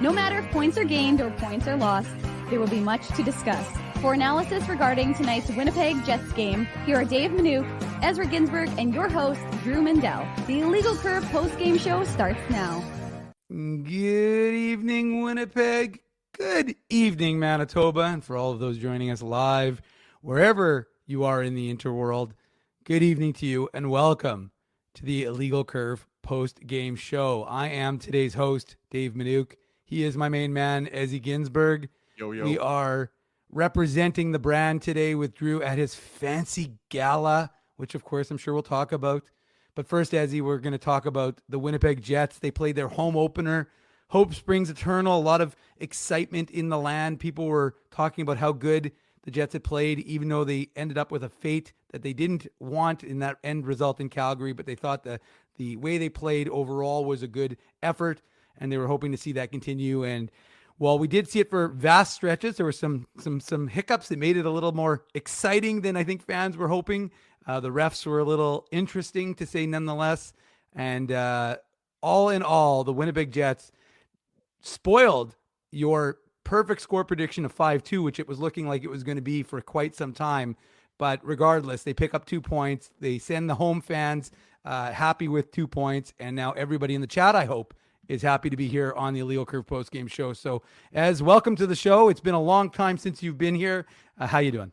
No matter if points are gained or points are lost, there will be much to discuss. For analysis regarding tonight's Winnipeg Jets game, here are Dave Manouk, Ezra Ginsburg, and your host, Drew Mandel. The Illegal Curve post-game show starts now. Good evening, Winnipeg. Good evening, Manitoba. And for all of those joining us live, wherever you are in the interworld, good evening to you and welcome to the Illegal Curve post-game show. I am today's host, Dave Manouk. He is my main man, Ezzy Ginsburg. Yo. We are representing the brand today with Drew at his fancy gala, which of course I'm sure we'll talk about. But first, Ezzy, we're going to talk about the Winnipeg Jets. They played their home opener. Hope springs eternal. A lot of excitement in the land. People were talking about how good the Jets had played, even though they ended up with a fate that they didn't want in that end result in Calgary. But they thought that the way they played overall was a good effort, and they were hoping to see that continue. And while we did see it for vast stretches, there were some hiccups that made it a little more exciting than I think fans were hoping. The refs were a little interesting, to say nonetheless. And all in all, the Winnipeg Jets spoiled your perfect score prediction of 5-2, which it was looking like it was going to be for quite some time. But regardless, they pick up 2 points. They send the home fans happy with 2 points. And now everybody in the chat, I hope, is happy to be here on the Illegal Curve post-game show. So, Ez, welcome to the show. It's been a long time since you've been here. How you doing?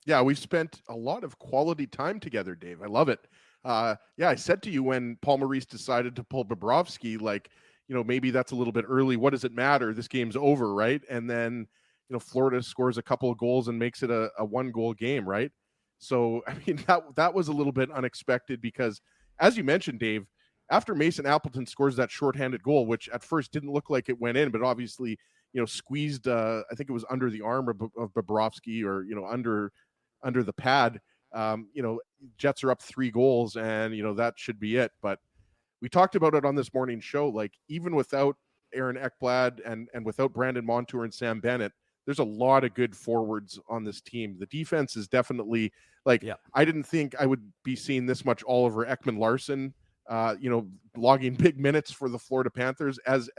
Yeah, we've spent a lot of quality time together, Dave. I love it. I said to you when Paul Maurice decided to pull Bobrovsky, maybe that's a little bit early. What does it matter? This game's over, right? And then, Florida scores a couple of goals and makes it a one-goal game, right? So, I mean, that was a little bit unexpected because, as you mentioned, Dave, after Mason Appleton scores that shorthanded goal, which at first didn't look like it went in, but obviously, squeezed, I think it was under the arm of Bobrovsky or, under the pad, Jets are up 3 goals and, that should be it. But we talked about it on this morning show, like even without Aaron Ekblad and without Brandon Montour and Sam Bennett, there's a lot of good forwards on this team. The defense is definitely I didn't think I would be seeing this much Oliver Ekman-Larsson, logging big minutes for the Florida Panthers, as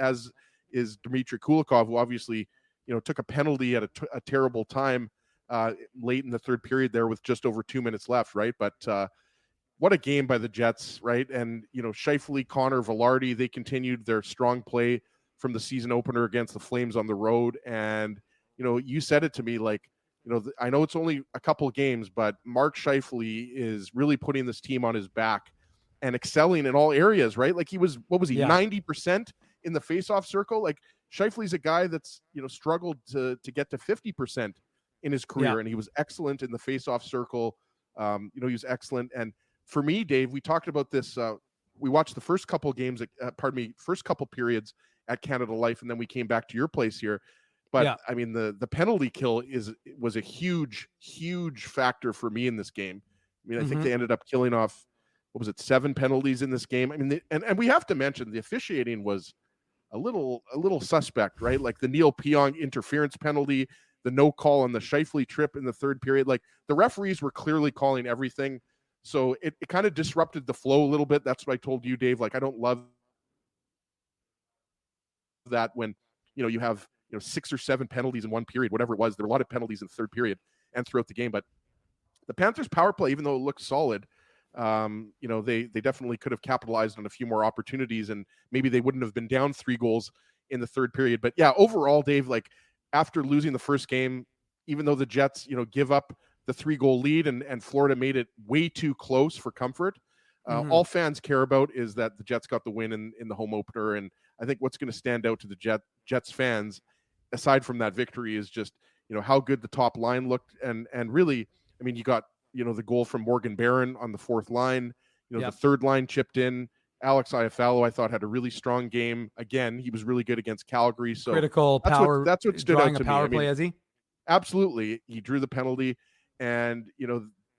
is Dmitry Kulikov, who obviously, took a penalty at a terrible time late in the third period there with just over 2 minutes left, right? But what a game by the Jets, right? And, Scheifele, Connor, Velarde, they continued their strong play from the season opener against the Flames on the road. And, you said it to me, I know it's only a couple of games, but Mark Scheifele is really putting this team on his back and excelling in all areas, right? Like he was, 90% in the faceoff circle? Like Scheifele's a guy that's, struggled to get to 50% in his career. Yeah. And he was excellent in the faceoff circle. He was excellent. And for me, Dave, we talked about this. We watched the first couple games, first couple periods at Canada Life. And then we came back to your place here. But yeah. I mean, the penalty kill was a huge, huge factor for me in this game. I mean, I think they ended up killing off, 7 penalties in this game. I mean, and we have to mention the officiating was a little suspect, right? Like the Neil Pionk interference penalty, the no call on the Scheifele trip in the third period. Like the referees were clearly calling everything. So it kind of disrupted the flow a little bit. That's what I told you, Dave. Like, I don't love that when, you have, 6 or 7 penalties in one period, whatever it was. There were a lot of penalties in the third period and throughout the game. But the Panthers power play, even though it looked solid, they definitely could have capitalized on a few more opportunities, and maybe they wouldn't have been down 3 goals in the third period. But yeah, overall, Dave, like after losing the first game, even though the Jets, give up the 3-goal lead and Florida made it way too close for comfort, all fans care about is that the Jets got the win in the home opener. And I think what's going to stand out to the Jets fans, aside from that victory, is just, how good the top line looked. And really, I mean, you got, the goal from Morgan Barron on the fourth line, the third line chipped in. Alex Iafallo, I thought, had a really strong game. Again, he was really good against Calgary. So critical power. That's what stood out to power me. Play, has he? Absolutely. He drew the penalty. And,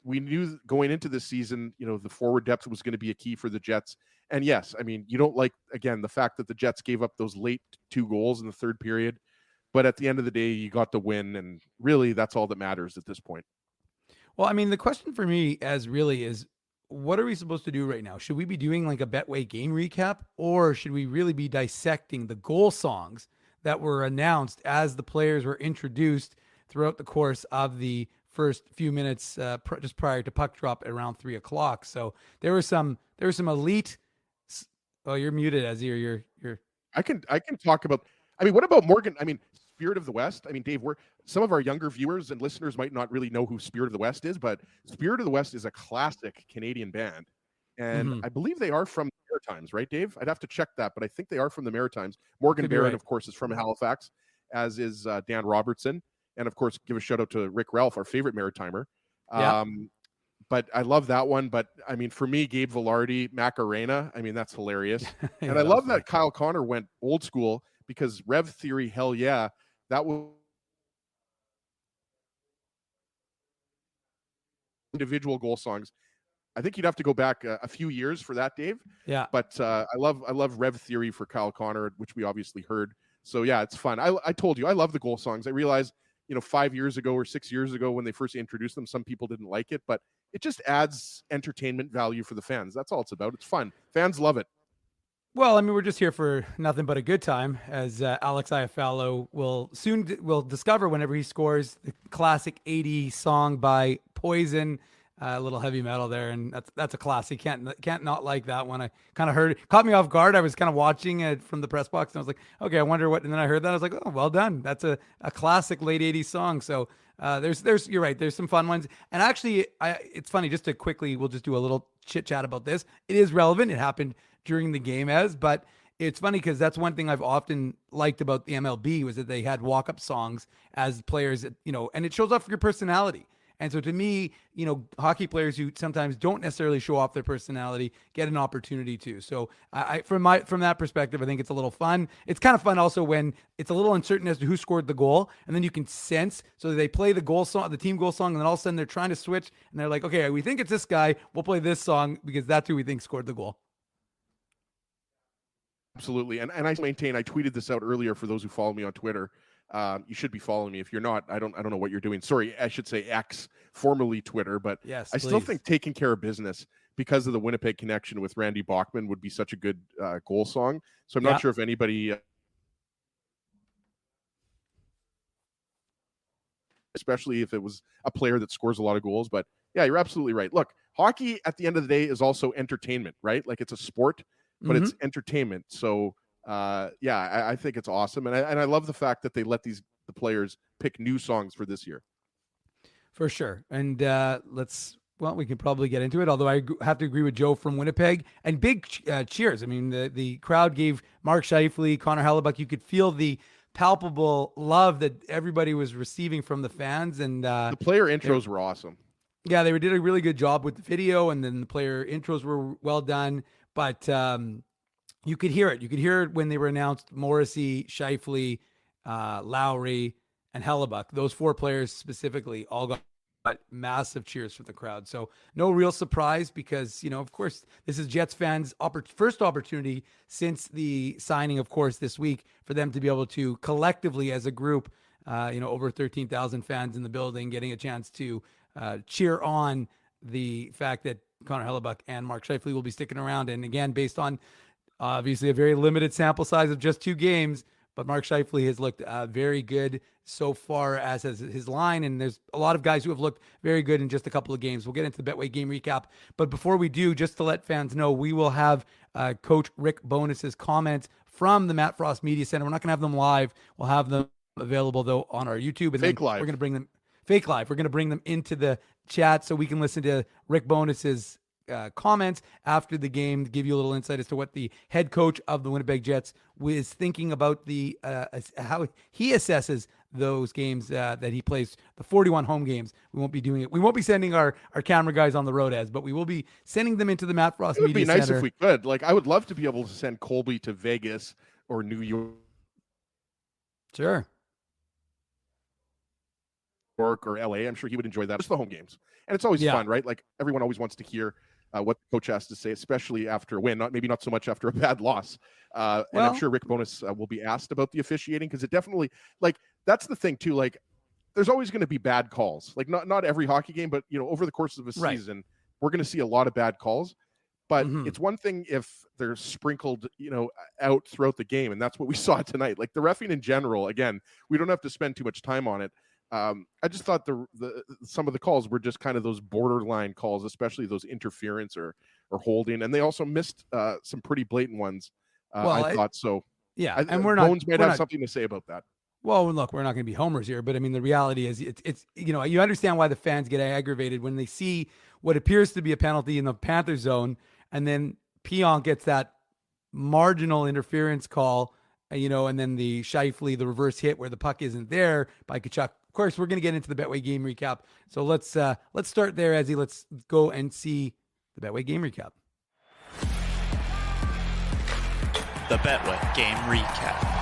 we knew going into this season, the forward depth was going to be a key for the Jets. And yes, I mean, you don't like, again, the fact that the Jets gave up those late 2 goals in the third period. But at the end of the day, you got the win. And really, that's all that matters at this point. Well, I mean, the question for me is, what are we supposed to do right now? Should we be doing like a Betway game recap, or should we really be dissecting the goal songs that were announced as the players were introduced throughout the course of the first few minutes just prior to puck drop at around 3:00. So there were some elite. Oh, you're muted, as you're. I can talk about. I mean, what about Morgan? I mean, Spirit of the West. I mean, Dave, some of our younger viewers and listeners might not really know who Spirit of the West is, but Spirit of the West is a classic Canadian band, and I believe they are from the Maritimes, right, Dave? I'd have to check that, but I think they are from the Maritimes. Morgan Barron, right, of course, is from Halifax, as is Dan Robertson, and of course, give a shout out to Rick Ralph, our favorite Maritimer. Yeah. But I love that one. But I mean, for me, Gabe Velarde, Macarena, I mean, that's hilarious. Yeah, and I love that Kyle Connor went old school because Rev Theory, hell yeah, that was individual goal songs. I think you'd have to go back a few years for that, Dave. Yeah. But I love Rev Theory for Kyle Connor, which we obviously heard. So yeah, it's fun. I told you, I love the goal songs. I realized, 5 years ago or 6 years ago when they first introduced them, some people didn't like it, but it just adds entertainment value for the fans. That's all it's about. It's fun. Fans love it. Well, I mean, we're just here for nothing but a good time, as Alex Iafallo will discover whenever he scores the classic 80s song by Poison. A little heavy metal there, and that's a classic. Can't not like that one. I kind of heard it, caught me off guard. I was kind of watching it from the press box, and I was like, okay, I wonder what. And then I heard that, I was like, oh, well done. That's a classic late 80s song. So there's you're right. There's some fun ones, and actually, it's funny. Just to quickly, we'll just do a little chit chat about this. It is relevant. It happened during the game, but it's funny because that's one thing I've often liked about the MLB was that they had walk-up songs as players, and it shows off your personality. And so to me, hockey players who sometimes don't necessarily show off their personality get an opportunity to. So from that perspective, I think it's a little fun. It's kind of fun also when it's a little uncertain as to who scored the goal, and then you can sense. So they play the goal song, the team goal song, and then all of a sudden they're trying to switch, and they're like, okay, we think it's this guy. We'll play this song because that's who we think scored the goal. Absolutely. And I maintain, I tweeted this out earlier for those who follow me on Twitter. You should be following me. If you're not, I don't know what you're doing. Sorry, I should say X, formerly Twitter, but yes, I still think Taking Care of Business, because of the Winnipeg connection with Randy Bachman, would be such a good goal song. So I'm not sure if anybody, especially if it was a player that scores a lot of goals, but yeah, you're absolutely right. Look, hockey at the end of the day is also entertainment, right? Like it's a sport, but it's entertainment. So I think it's awesome, and I love the fact that they let the players pick new songs for this year. For sure, and we can probably get into it. Although I have to agree with Joe from Winnipeg, and big cheers. I mean, the crowd gave Mark Scheifele, Connor Hellebuck. You could feel the palpable love that everybody was receiving from the fans, and the player intros were awesome. Yeah, they did a really good job with the video, and then the player intros were well done. But you could hear it. You could hear it when they were announced. Morrissey, Scheifele, Lowry, and Hellebuck. Those four players specifically all got massive cheers from the crowd. So no real surprise because, of course, this is Jets fans' first opportunity since the signing, of course, this week for them to be able to collectively as a group, over 13,000 fans in the building, getting a chance to cheer on the fact that Connor Hellebuck and Mark Scheifele will be sticking around. And again, based on obviously a very limited sample size of just 2 games, but Mark Scheifele has looked very good so far as his line. And there's a lot of guys who have looked very good in just a couple of games. We'll get into the Betway game recap. But before we do, just to let fans know, we will have Coach Rick Bonus's comments from the Matt Frost Media Center. We're not going to have them live. We'll have them available, though, on our YouTube. And Fake live. We're going to bring them fake live. We're going to bring them into the chat so we can listen to Rick Bonus's comments after the game to give you a little insight as to what the head coach of the Winnipeg Jets was thinking about the how he assesses those games that he plays, the 41 home games. We won't be doing it. We won't be sending our camera guys on the road but we will be sending them into the Matt Frost Media Center. It would be nice if we could. Like, I would love to be able to send Colby to Vegas or New York. Sure. Or LA. I'm sure he would enjoy that. Just the home games. And it's always fun, right? Like, everyone always wants to hear what the coach has to say, especially after a win, maybe not so much after a bad loss. And I'm sure Rick Bonus will be asked about the officiating, because it definitely, like, that's the thing too. Like, there's always going to be bad calls. Like, not every hockey game, but over the course of a season, we're going to see a lot of bad calls. But it's one thing if they're sprinkled, out throughout the game, and that's what we saw tonight. Like the reffing in general, again, we don't have to spend too much time on it. I just thought some of the calls were just kind of those borderline calls, especially those interference or holding, and they also missed some pretty blatant ones. I thought so. Yeah, and Bones might have something to say about that. Well, look, we're not going to be homers here, but I mean, the reality is it's you understand why the fans get aggravated when they see what appears to be a penalty in the Panthers zone, and then Pionk gets that marginal interference call, and then the Scheifele, the reverse hit where the puck isn't there by Tkachuk. Of course, we're going to get into the Betway game recap. So let's start there, Ezzy. Let's go and see the Betway game recap. The Betway game recap.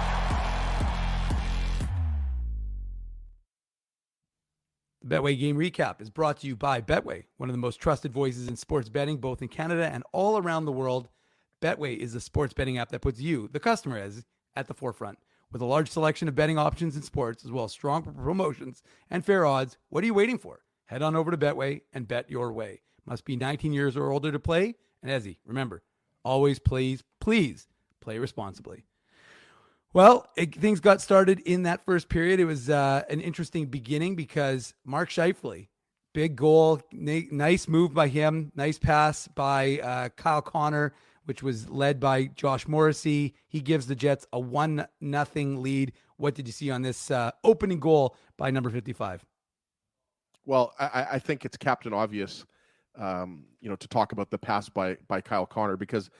The Betway game recap is brought to you by Betway, one of the most trusted voices in sports betting, both in Canada and all around the world. Betway is the sports betting app that puts you, the customer, at the forefront. With a large selection of betting options in sports, as well as strong promotions and fair odds, what are you waiting for? Head on over to Betway and bet your way. Must be 19 years or older to play. And Ezzy, remember, always please play responsibly. Well, things got started in that first period. It was an interesting beginning because Mark Scheifele, big goal, nice move by him, nice pass by Kyle Connor, which was led by Josh Morrissey. He gives the Jets a 1-0 lead. What did you see on this opening goal by number 55? Well, I think it's Captain Obvious, to talk about the pass by Kyle Connor, because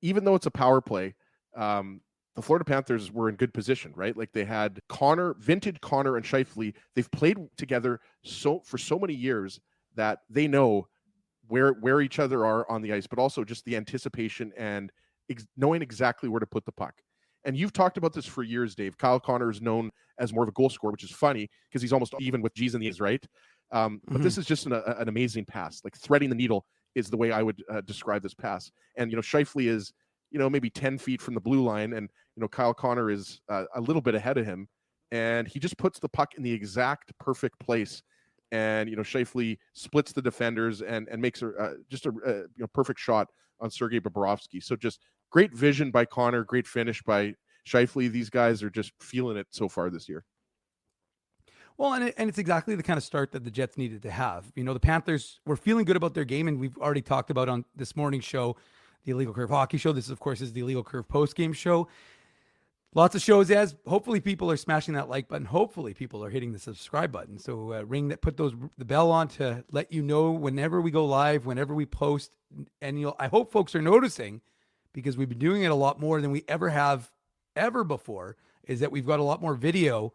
even though it's a power play, the Florida Panthers were in good position, right? Like they had vintage Connor and Scheifele. They've played together for so many years that they know where each other are on the ice, but also just the anticipation and knowing exactly where to put the puck. And you've talked about this for years, Dave. Kyle Connor is known as more of a goal scorer, which is funny because he's almost even with G's in the A's, right? But this is just an amazing pass. Like threading the needle is the way I would describe this pass. And, Scheifele is, maybe 10 feet from the blue line, and, Kyle Connor is a little bit ahead of him, and he just puts the puck in the exact perfect place. And, Scheifele splits the defenders and makes just a perfect shot on Sergei Bobrovsky. So just great vision by Connor, great finish by Scheifele. These guys are just feeling it so far this year. Well, and it's exactly the kind of start that the Jets needed to have. The Panthers were feeling good about their game, and we've already talked about on this morning's show, the Illegal Curve Hockey Show. This, of course, is the Illegal Curve post-game show. Lots of shows, hopefully people are smashing that like button. Hopefully people are hitting the subscribe button. So put the bell on to let you know whenever we go live, whenever we post. And I hope folks are noticing, because we've been doing it a lot more than we ever have before, is that we've got a lot more video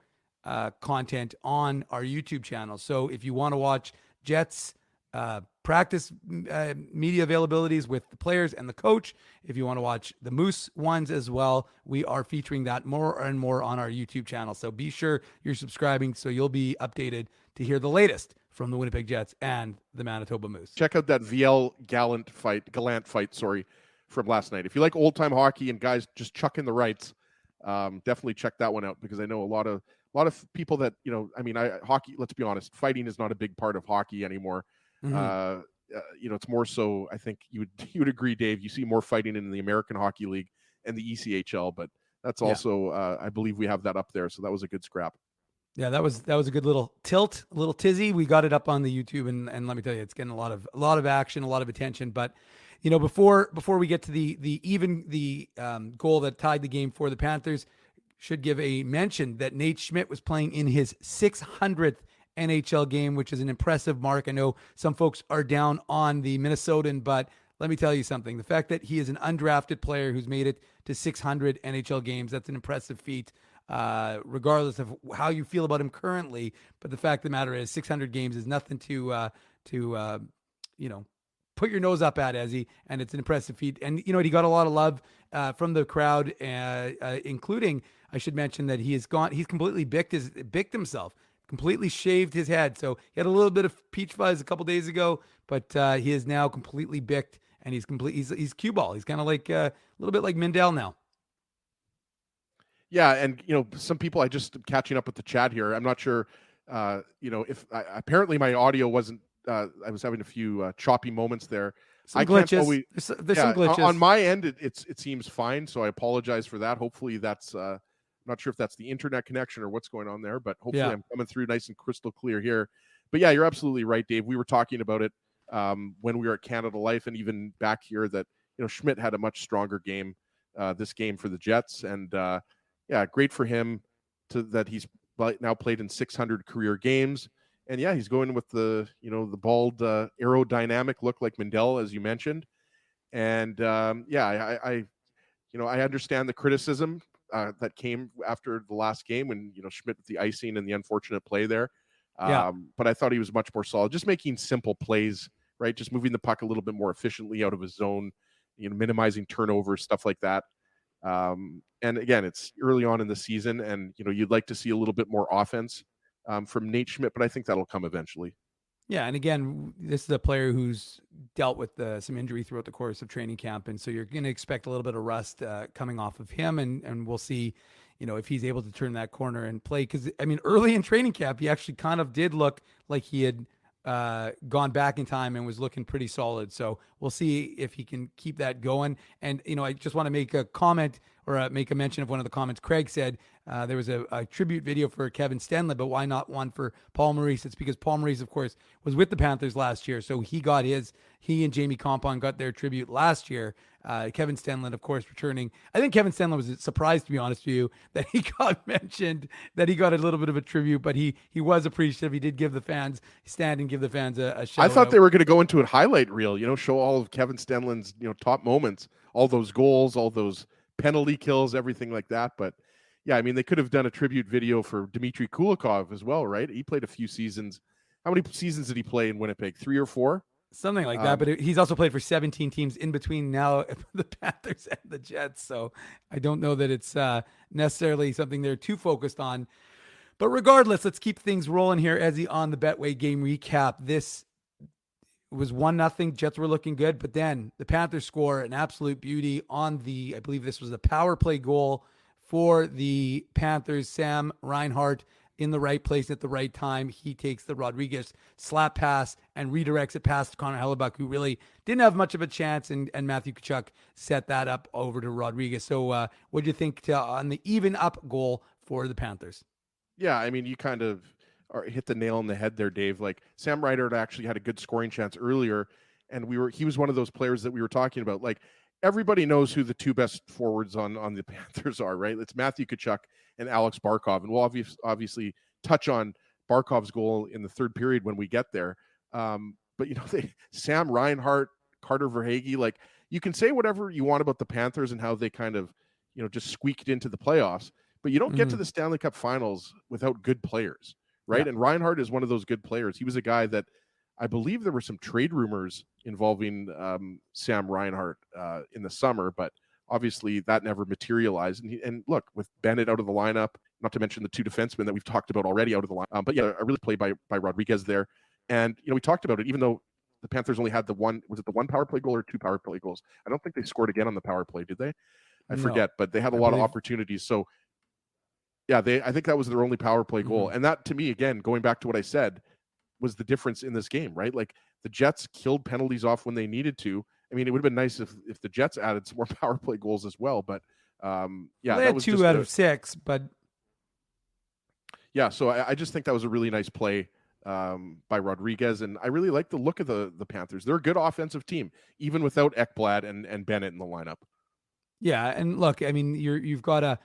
content on our YouTube channel. So if you want to watch Jets practice media availabilities with the players and the coach, if you want to watch the Moose ones as well, we are featuring that more and more on our YouTube channel. So be sure you're subscribing so you'll be updated to hear the latest from the Winnipeg Jets and the Manitoba Moose. Check out that VL Gallant fight, from last night. If you like old time hockey and guys just chucking the rights, definitely check that one out, because I know a lot of people that, hockey, let's be honest, fighting is not a big part of hockey anymore. It's more so, I think you would agree, Dave, you see more fighting in the American Hockey League and the ECHL, but that's also, I believe we have that up there. So that was a good scrap. Yeah, that was a good little tilt, a little tizzy. We got it up on the YouTube, and let me tell you, it's getting a lot of action, a lot of attention. But before we get to the goal that tied the game for the Panthers, should give a mention that Nate Schmidt was playing in his 600th NHL game, which is an impressive mark. I know some folks are down on the Minnesotan, but let me tell you something. The fact that he is an undrafted player who's made it to 600 NHL games, that's an impressive feat, regardless of how you feel about him currently. But the fact of the matter is 600 games is nothing to put your nose up at, Ezzy, and it's an impressive feat. And, he got a lot of love from the crowd, including, I should mention that he's completely bicked himself, completely shaved his head. So he had a little bit of peach fuzz a couple days ago, but he is now completely bicked, and he's cue ball. He's kind of like a little bit like Mindell now. Yeah, and some people, I just catching up with the chat here. I'm not sure, if apparently my audio wasn't. I was having a few choppy moments there. Some glitches. There's some glitches. On my end, it seems fine. So I apologize for that. Hopefully that's, I'm not sure if that's the internet connection or what's going on there, but hopefully I'm coming through nice and crystal clear here. But yeah, you're absolutely right, Dave. We were talking about it when we were at Canada Life and even back here that, Schmidt had a much stronger game this game for the Jets. And great for him that he's now played in 600 career games. And he's going with the bald aerodynamic look like Mindell, as you mentioned. And I understand the criticism that came after the last game when Schmidt with the icing and the unfortunate play there. But I thought he was much more solid, just making simple plays, right? Just moving the puck a little bit more efficiently out of his zone, minimizing turnovers, stuff like that. And again, it's early on in the season, and you'd like to see a little bit more offense from Nate Schmidt, but I think that'll come eventually. Yeah, and again, this is a player who's dealt with some injury throughout the course of training camp, and so you're going to expect a little bit of rust coming off of him, and we'll see, if he's able to turn that corner and play. Because early in training camp, he actually kind of did look like he had gone back in time and was looking pretty solid. So we'll see if he can keep that going. And I just want to make a comment or make a mention of one of the comments Craig said. There was a tribute video for Kevin Stenley, but why not one for Paul Maurice? It's because Paul Maurice, of course, was with the Panthers last year. So he and Jamie Compon got their tribute last year. Kevin Stenlund, of course, returning. I think Kevin Stenlund was surprised, to be honest with you, that he got mentioned, that he got a little bit of a tribute, but he was appreciative. He did give the fans, stand and give the fans a shout out. I thought they were going to go into a highlight reel, show all of Kevin Stenlund's, top moments, all those goals, all those penalty kills, everything like that. But they could have done a tribute video for Dmitry Kulikov as well, right? He played a few seasons. How many seasons did he play in Winnipeg? 3 or 4? Something like that, but he's also played for 17 teams in between now the Panthers and the Jets. So I don't know that it's necessarily something they're too focused on. But regardless, let's keep things rolling here, Ezzy, on the Betway game recap. This was 1-0. Jets were looking good, but then the Panthers score an absolute beauty on I believe this was the power play goal for the Panthers. Sam Reinhart in the right place at the right time. He takes the Rodriguez slap pass and redirects it past Connor Hellebuck, who really didn't have much of a chance, and Matthew Tkachuk set that up over to Rodriguez. So what do you think on the even up goal for the Panthers? Yeah, you kind of hit the nail on the head there, Dave. Like, Sam Reinhart actually had a good scoring chance earlier, and he was one of those players that we were talking about. Like, everybody knows who the two best forwards on the Panthers are, right? It's Matthew Tkachuk and Alex Barkov. And we'll obviously touch on Barkov's goal in the third period when we get there. But, Sam Reinhart, Carter Verhaeghe, like, you can say whatever you want about the Panthers and how they kind of, just squeaked into the playoffs, but you don't get to the Stanley Cup finals without good players, right? Yeah. And Reinhart is one of those good players. He was a guy that I believe there were some trade rumors involving Sam Reinhart in the summer, but obviously that never materialized. And look, with Bennett out of the lineup, not to mention the two defensemen that we've talked about already out of the lineup. But a really play by Rodriguez there. And, we talked about it, even though the Panthers only had the one power play goal or 2 power play goals? I don't think they scored again on the power play, did they? I forget, but they had a lot of opportunities. So, I think that was their only power play goal. Mm-hmm. And that, to me, again, going back to what I said, was the difference in this game, right? Like, the Jets killed penalties off when they needed to. It would have been nice if the Jets added some more power play goals as well. But they had 2 out of 6. But so I just think that was a really nice play by Rodriguez, and I really like the look of the Panthers. They're a good offensive team, even without Ekblad and Bennett in the lineup. Yeah, and look, you've got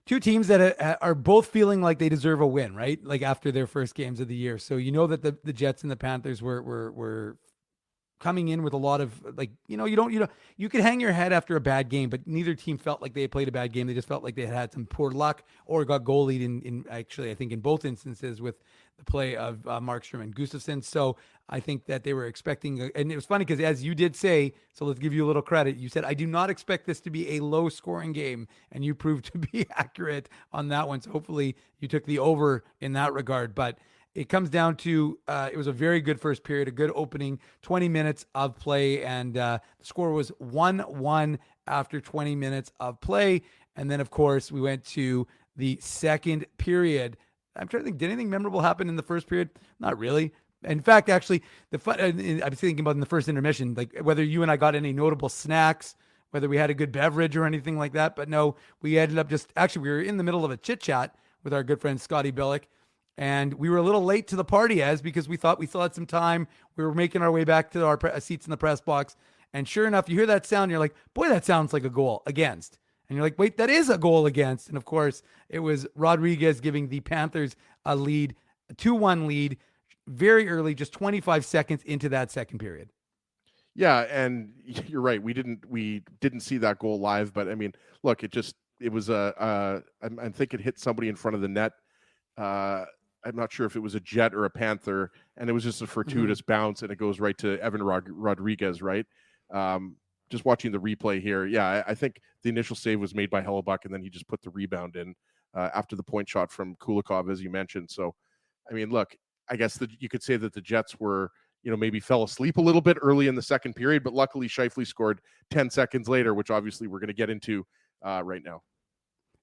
two teams that are both feeling like they deserve a win, right? Like, after their first games of the year. So that the Jets and the Panthers were coming in with a lot of, like, you could hang your head after a bad game, but neither team felt like they had played a bad game. They just felt like they had some poor luck or got goalied in actually, I think in both instances with the play of Markstrom and Gustafsson. So I think that they were expecting, and it was funny because, as you did say, so let's give you a little credit. You said, I do not expect this to be a low scoring game, and you proved to be accurate on that one. So hopefully you took the over in that regard, but it comes down to, it was a very good first period, a good opening 20 minutes of play. And the score was 1-1 after 20 minutes of play. And then, of course, we went to the second period. I'm trying to think, did anything memorable happen in the first period? Not really. In fact, actually, I was thinking about in the first intermission, like whether you and I got any notable snacks, whether we had a good beverage or anything like that. But no, we ended up we were in the middle of a chit chat with our good friend Scotty Billick, and we were a little late to the party because we thought we still had some time. We were making our way back to our seats in the press box. And sure enough, you hear that sound, and you're like, boy, that sounds like a goal against. And you're like, wait, that is a goal against. And of course, it was Rodriguez giving the Panthers a 2-1 lead very early, just 25 seconds into that second period. Yeah, and you're right. We didn't see that goal live, but I mean, look, it was I think it hit somebody in front of the net. I'm not sure if it was a Jet or a Panther, and it was just a fortuitous bounce, and it goes right to Evan Rodriguez, right? Just watching the replay here, yeah, I think the initial save was made by Hellebuck, and then he just put the rebound in after the point shot from Kulikov, as you mentioned. So, I mean, look, I guess you could say that the Jets were, maybe fell asleep a little bit early in the second period, but luckily Scheifele scored 10 seconds later, which obviously we're going to get into right now.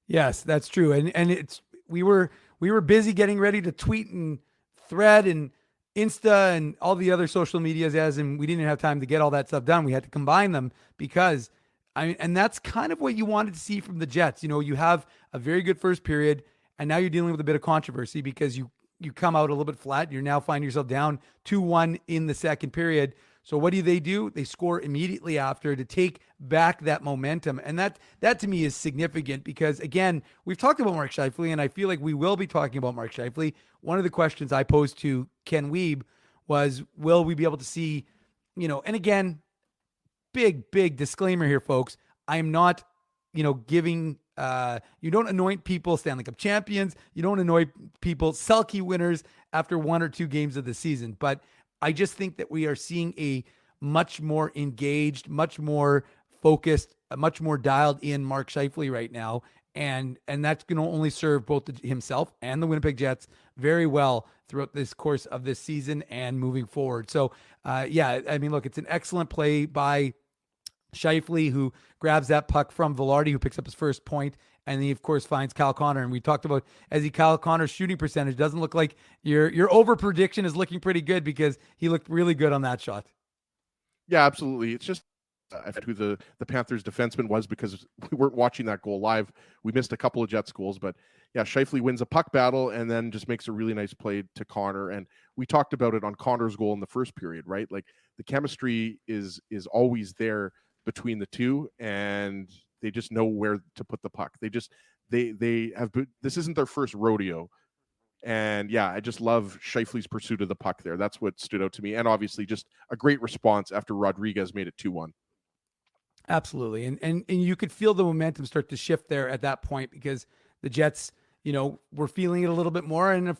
Yes, that's true. And we were busy getting ready to tweet and thread and Insta and all the other social medias and we didn't have time to get all that stuff done. We had to combine them because and that's kind of what you wanted to see from the Jets. You have a very good first period, and now you're dealing with a bit of controversy because you come out a little bit flat. You're now finding yourself down 2-1 in the second period. So what do? They score immediately after to take back that momentum. And that to me is significant because, again, we've talked about Mark Scheifele, and I feel like we will be talking about Mark Scheifele. One of the questions I posed to Ken Wiebe was, will we be able to see, and again, big disclaimer here, folks. I'm not, giving, you don't anoint people Stanley Cup champions. You don't anoint people Selke winners after 1 or 2 games of the season. But I just think that we are seeing a much more engaged, much more focused, much more dialed in Mark Scheifele right now. And that's going to only serve both himself and the Winnipeg Jets very well throughout this course of this season and moving forward. So, look, it's an excellent play by Scheifele, who grabs that puck from Velarde, who picks up his first point, and he, of course, finds Kyle Connor. And we talked about, Kyle Connor's shooting percentage doesn't look like your over prediction is looking pretty good because he looked really good on that shot. Yeah, absolutely. It's just who the Panthers defenseman was because we weren't watching that goal live. We missed a couple of Jets goals, but yeah, Scheifele wins a puck battle and then just makes a really nice play to Connor. And we talked about it on Connor's goal in the first period, right? Like the chemistry is always there between the two, and they just know where to put the puck. They have this isn't their first rodeo. And yeah, I just love Scheifele's pursuit of the puck there. That's what stood out to me. And obviously just a great response after Rodriguez made it 2-1. Absolutely. And you could feel the momentum start to shift there at that point because the Jets, were feeling it a little bit more. And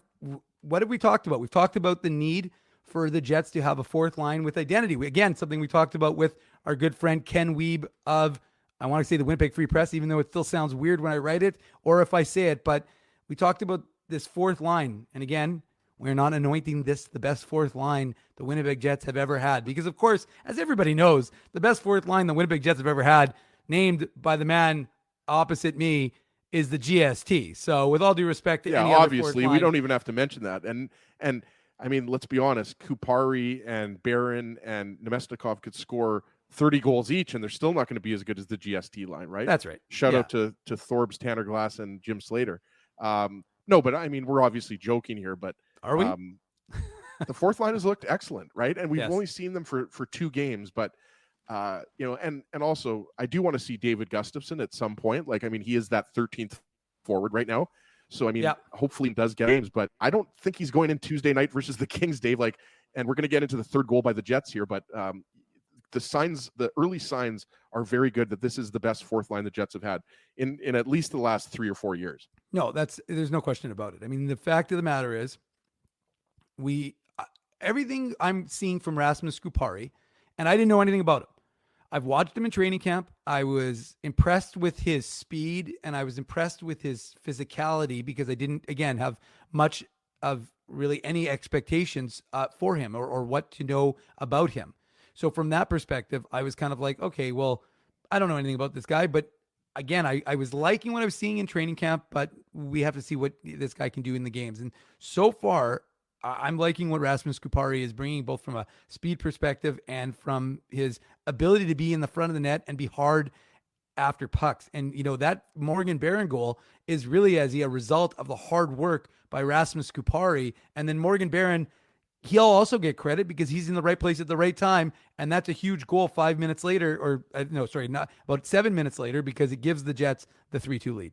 what have we talked about? We've talked about the need for the Jets to have a fourth line with identity. Again, something we talked about with our good friend Ken Wiebe of, I want to say the Winnipeg Free Press, even though it still sounds weird when I write it or if I say it, but we talked about this fourth line. And again, we're not anointing this the best fourth line the Winnipeg Jets have ever had. Because, of course, as everybody knows, the best fourth line the Winnipeg Jets have ever had, named by the man opposite me, is the GST. So with all due respect to any obviously, other we don't even have to mention that. And I mean, let's be honest, Kupari and Barron and Nemestikov could score 30 goals each, and they're still not going to be as good as the GST line, right? That's right. Shout out to Thorbs, Tanner Glass, and Jim Slater. No, but I mean, we're obviously joking here, but are we? The fourth line has looked excellent, right? And we've Yes. only seen them for 2 games, but and also I do want to see David Gustafsson at some point. Like, I mean, he is that 13th forward right now. So, I mean, hopefully he does get games, but I don't think he's going in Tuesday night versus the Kings, Dave. Like, and we're going to get into the third goal by the Jets here, but the early signs are very good that this is the best fourth line the Jets have had in at least the last 3 or 4 years. No, there's no question about it. I mean, the fact of the matter is everything I'm seeing from Rasmus Kupari, and I didn't know anything about him. I've watched him in training camp. I was impressed with his speed and I was impressed with his physicality because I didn't, again, have much of really any expectations for him or what to know about him. So from that perspective, I was kind of like, okay, well, I don't know anything about this guy, but again, I was liking what I was seeing in training camp, but we have to see what this guy can do in the games. And so far, I'm liking what Rasmus Kupari is bringing, both from a speed perspective and from his ability to be in the front of the net and be hard after pucks. And, that Morgan Barron goal is really as a result of the hard work by Rasmus Kupari. And then Morgan Barron, he'll also get credit because he's in the right place at the right time. And that's a huge goal 5 minutes later, or no, sorry, not about 7 minutes later, because it gives the Jets the 3-2 lead.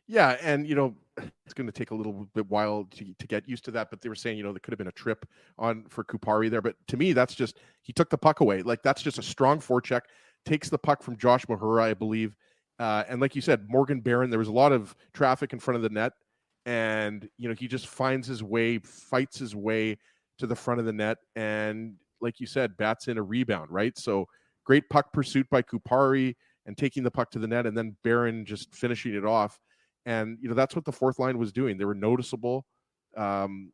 Yeah, and it's going to take a little bit while to get used to that. But they were saying, there could have been a trip on for Kupari there. But to me, that's just he took the puck away. Like that's just a strong forecheck. Takes the puck from Josh Mahura, I believe. And like you said, Morgan Barron. There was a lot of traffic in front of the net, and he just finds his way, fights his way to the front of the net, and like you said, bats in a rebound. Right. So great puck pursuit by Kupari and taking the puck to the net, and then Barron just finishing it off. And, that's what the fourth line was doing. They were noticeable. They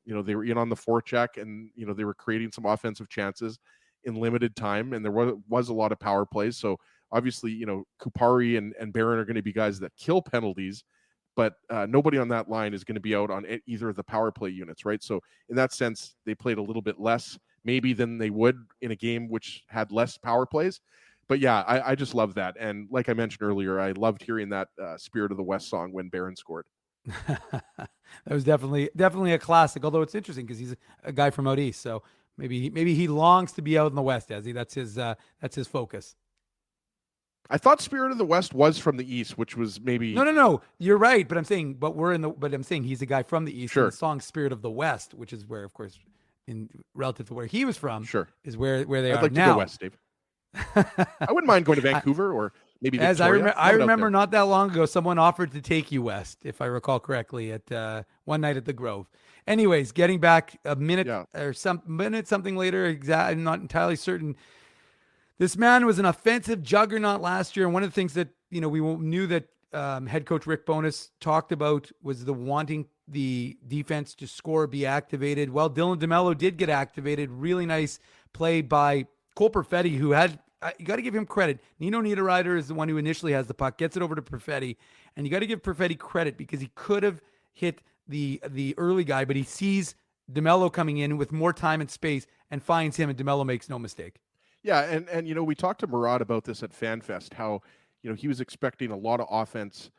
were in on the forecheck, and, they were creating some offensive chances in limited time. And there was a lot of power plays. So obviously, Kupari and Barron are going to be guys that kill penalties, but nobody on that line is going to be out on either of the power play units, right? So in that sense, they played a little bit less maybe than they would in a game which had less power plays. But yeah, I just love that. And like I mentioned earlier, I loved hearing that Spirit of the West song when Barron scored. That was definitely a classic, although it's interesting because he's a guy from out east. So maybe he longs to be out in the West, as that's his focus. I thought Spirit of the West was from the East, which was maybe no. You're right, but I'm saying, I'm saying he's a guy from the East. Sure. And the song "Spirit of the West," which is where, of course, in relative to where he was from, sure, is where they I'd are like now. To go west, Dave. I wouldn't mind going to Vancouver or maybe Victoria. As I remember not that long ago, someone offered to take you west, if I recall correctly, at one night at the Grove. Anyways, getting back a minute or something later, I'm not entirely certain. This man was an offensive juggernaut last year, and one of the things that we knew that head coach Rick Bowness talked about was the wanting the defense to score, be activated. Well, Dylan DeMello did get activated. Really nice play by Cole Perfetti, who had, you got to give him credit. Nino Niederreiter is the one who initially has the puck, gets it over to Perfetti, and you got to give Perfetti credit because he could have hit the early guy, but he sees DeMello coming in with more time and space and finds him, and DeMello makes no mistake. Yeah, and we talked to Murad about this at FanFest, how he was expecting a lot of offense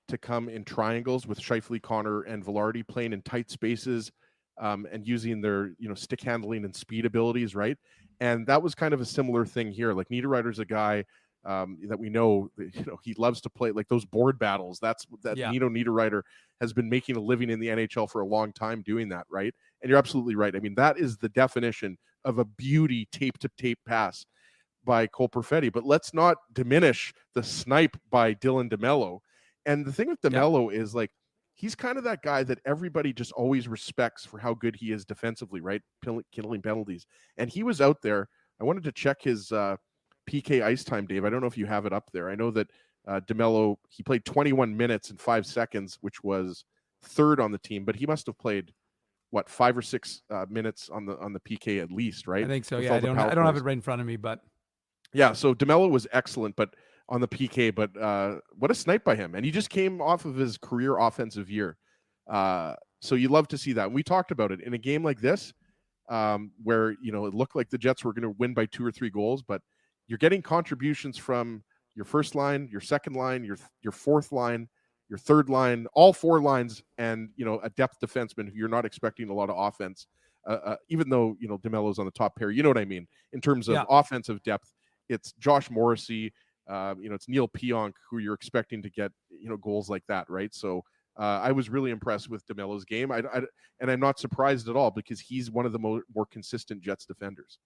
to come in triangles with Scheifele, Connor, and Velarde playing in tight spaces, and using their stick handling and speed abilities, right? And that was kind of a similar thing here. Like Niederreiter's a guy that we know, he loves to play like those board battles. Nino Niederreiter has been making a living in the NHL for a long time doing that, right? And you're absolutely right. I mean, that is the definition of a beauty tape-to-tape pass by Cole Perfetti. But let's not diminish the snipe by Dylan DeMello. And the thing with DeMello is like, he's kind of that guy that everybody just always respects for how good he is defensively, right? Killing penalties. And he was out there. I wanted to check his PK ice time, Dave. I don't know if you have it up there. I know that DeMello, he played 21 minutes and 5 seconds, which was third on the team, but he must have played 5 or 6 minutes on the PK at least, right? I think so. Yeah, I don't have it right in front of me, but yeah. So DeMello was excellent, but on the PK, but what a snipe by him. And he just came off of his career offensive year. So you love to see that. And we talked about it in a game like this, where, it looked like the Jets were going to win by 2 or 3 goals, but you're getting contributions from your first line, your second line, your fourth line, your third line, all 4 lines, and, a depth defenseman who you're not expecting a lot of offense, even though, DeMello's on the top pair. You know what I mean? In terms of offensive depth, it's Josh Morrissey, it's Neil Pionk who you're expecting to get, goals like that, right? So I was really impressed with DeMello's game. And I'm not surprised at all because he's one of the more consistent Jets defenders.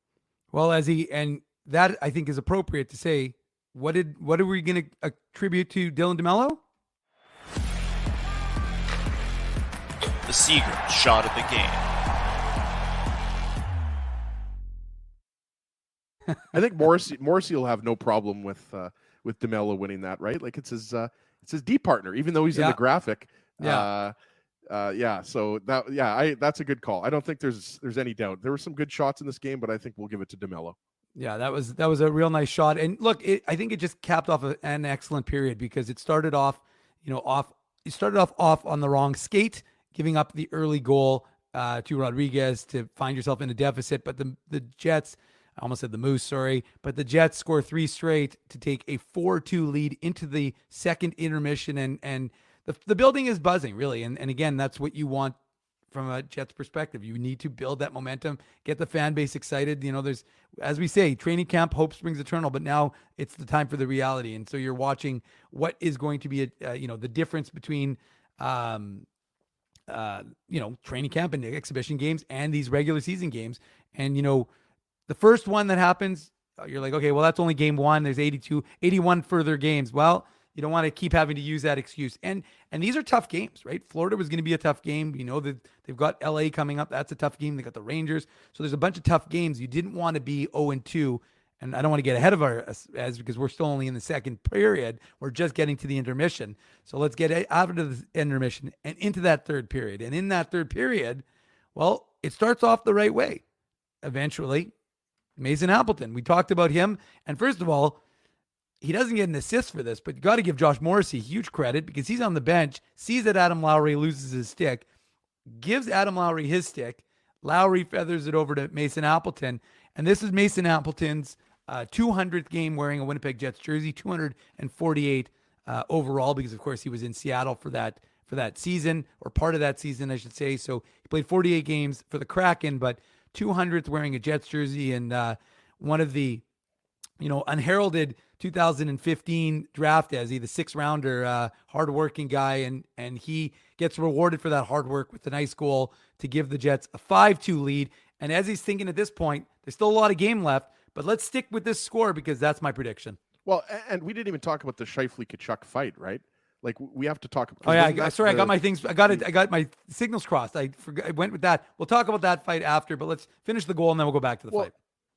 Well, and that I think is appropriate to say. What are we going to attribute to Dylan DeMello? The Seagram shot of the game. I think Morrissey will have no problem with DeMello winning that, right? Like it's his D partner, even though he's in the graphic. So that's a good call. I don't think there's any doubt. There were some good shots in this game, but I think we'll give it to DeMello. Yeah, that was a real nice shot. And look, I think it just capped off an excellent period because it started off, off on the wrong skate, giving up the early goal. to Rodriguez to find yourself in a deficit. But the Jets, I almost said the Moose, sorry, but the Jets score 3 straight to take a 4-2 lead into the second intermission, and the building is buzzing, really. And again, that's what you want from a Jets perspective. You need to build that momentum, get the fan base excited. There's, as we say, training camp, hope springs eternal, but now it's the time for the reality. And so you're watching what is going to be, the difference between, training camp and exhibition games and these regular season games. And, the first one that happens, you're like, okay, well, that's only game one. There's 81 further games. Well, you don't want to keep having to use that excuse. And these are tough games, right? Florida was going to be a tough game. That they've got LA coming up. That's a tough game. They got the Rangers. So there's a bunch of tough games. You didn't want to be 0-2. And I don't want to get ahead of as because we're still only in the second period. We're just getting to the intermission. So let's get out of the intermission and into that third period. And in that third period, well, it starts off the right way. Eventually, Mason Appleton. We talked about him. And first of all, he doesn't get an assist for this, but you got to give Josh Morrissey huge credit because he's on the bench, sees that Adam Lowry loses his stick, gives Adam Lowry his stick. Lowry feathers it over to Mason Appleton. And this is Mason Appleton's 200th game wearing a Winnipeg Jets jersey, 248 overall, because of course he was in Seattle for that season, or part of that season, I should say. So he played 48 games for the Kraken, but 200th wearing a Jets jersey, and one of the unheralded 2015 draft as the 6th rounder, hardworking guy, and he gets rewarded for that hard work with a nice goal to give the Jets a 5-2 lead. And as he's thinking at this point, there's still a lot of game left, but let's stick with this score because that's my prediction. Well, and we didn't even talk about the Scheifele-Kachuk fight, right? Like, we have to talk. Oh yeah, I got my things. I got my signals crossed. I went with that. We'll talk about that fight after, but let's finish the goal and then we'll go back to the fight.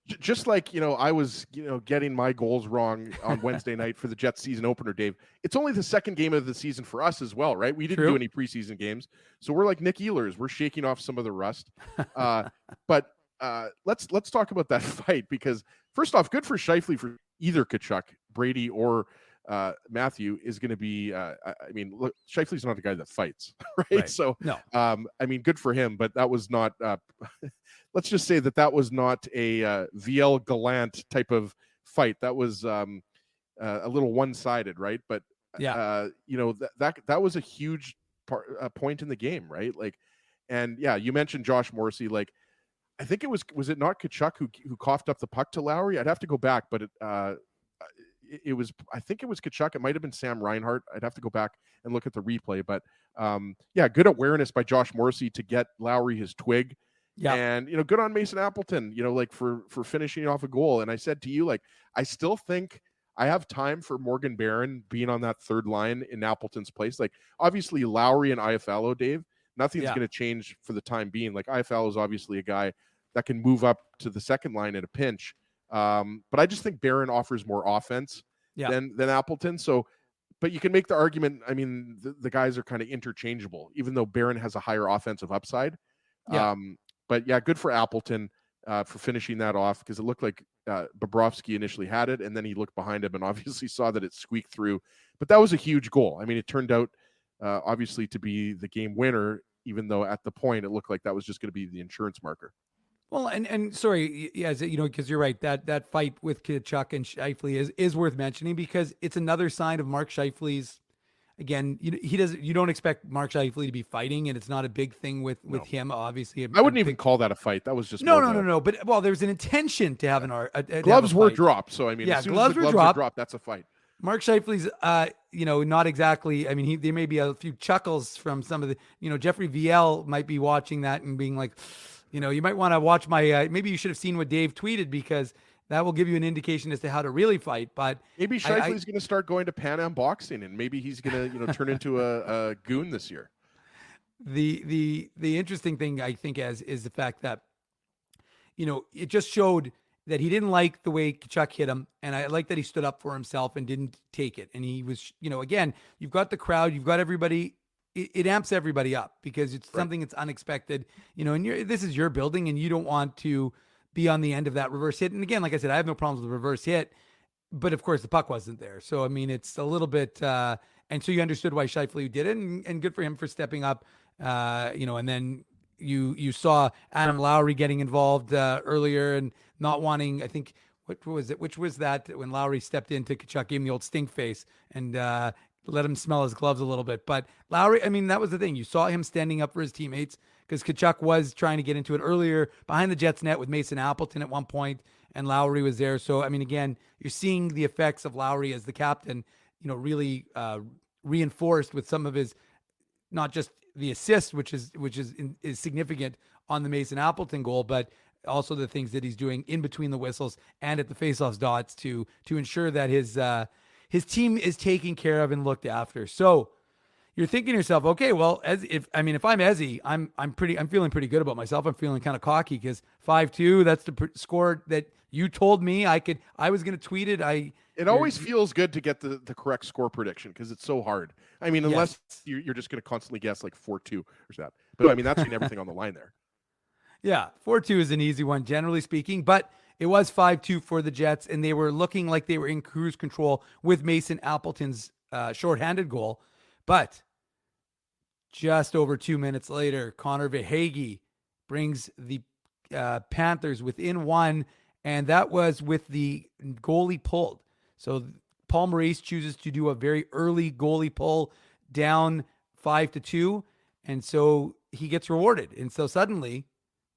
Just like, I was, getting my goals wrong on Wednesday night for the Jets season opener, Dave. It's only the second game of the season for us as well, right? We didn't do any preseason games. So we're like Nick Ehlers. We're shaking off some of the rust. But let's talk about that fight because, first off, good for Scheifele for either Kachuk, Brady, or Matthew is going to be, look, Scheifele's not a guy that fights, right? So, no. Good for him, but that was not, let's just say that was not a VL Gallant type of fight. That was a little one-sided, right? But, yeah, that was a huge point in the game, right? Like, and yeah, you mentioned Josh Morrissey. Like, I think was it not Kachuk who coughed up the puck to Lowry? I'd have to go back, but it was, I think it was Kachuk. It might have been Sam Reinhart. I'd have to go back and look at the replay, but good awareness by Josh Morrissey to get Lowry his twig. Yeah. And, good on Mason Appleton, for finishing off a goal. And I said to you, like, I still think I have time for Morgan Barron being on that third line in Appleton's place. Like, obviously Lowry and Iafallo, Dave, nothing's going to change for the time being. Like, Iafallo is obviously a guy that can move up to the second line in a pinch. But I just think Barron offers more offense than Appleton. So, but you can make the argument. I mean, the guys are kind of interchangeable, even though Barron has a higher offensive upside. Yeah. But yeah, good for Appleton for finishing that off because it looked like Bobrovsky initially had it, and then he looked behind him and obviously saw that it squeaked through. But that was a huge goal. I mean, it turned out obviously to be the game winner, even though at the point it looked like that was just going to be the insurance marker. Well, and sorry, yes, because you're right. That fight with Kachuk and Scheifele is worth mentioning because it's another sign of Mark Scheifele's. Again, you don't expect Mark Scheifele to be fighting, and it's not a big thing with him. Obviously, I wouldn't even call that a fight. That was just no. But there's an intention to have gloves were dropped. So I mean, yeah, as soon gloves as the were gloves dropped. That's a fight. Mark Scheifele's, not exactly. I mean, there may be a few chuckles from some of the. Jeffrey VL might be watching that and being like. You might want to watch my, maybe you should have seen what Dave tweeted because that will give you an indication as to how to really fight. But maybe Scheifele's going to start going to Pan Am boxing and maybe he's going to, turn into a goon this year. The interesting thing I think is the fact that, it just showed that he didn't like the way Kachuk hit him. And I like that he stood up for himself and didn't take it. And he was, again, you've got the crowd, you've got everybody. It amps everybody up because it's something that's unexpected, and this is your building and you don't want to be on the end of that reverse hit. And again, like I said, I have no problems with the reverse hit, but of course the puck wasn't there. So, I mean, it's a little bit, and so you understood why Scheifele did it and good for him for stepping up, and then you saw Adam Lowry getting involved earlier and not wanting, I think, what was it? Which was that when Lowry stepped into Kachuk, gave him the old stink face and let him smell his gloves a little bit. But Lowry, I mean, that was the thing. You saw him standing up for his teammates because Kachuk was trying to get into it earlier behind the Jets net with Mason Appleton at one point, and Lowry was there. So, I mean, again, you're seeing the effects of Lowry as the captain, really reinforced with some of his, not just the assist, which is significant on the Mason Appleton goal, but also the things that he's doing in between the whistles and at the faceoffs dots to ensure that his team is taken care of and looked after. So you're thinking to yourself, okay, well, if I'm Ezzy, I'm feeling pretty good about myself. I'm feeling kind of cocky because 5-2, that's the score that you told me I was going to tweet it. It always feels good to get the correct score prediction because it's so hard. I mean, unless you're just going to constantly guess like 4-2 or that. But I mean, that's everything on the line there. Yeah, 4-2 is an easy one, generally speaking, but it was 5-2 for the Jets, and they were looking like they were in cruise control with Mason Appleton's shorthanded goal. But just over 2 minutes later, Connor Verhaeghe brings the Panthers within one, and that was with the goalie pulled. So Paul Maurice chooses to do a very early goalie pull down 5-2, and so he gets rewarded. And so suddenly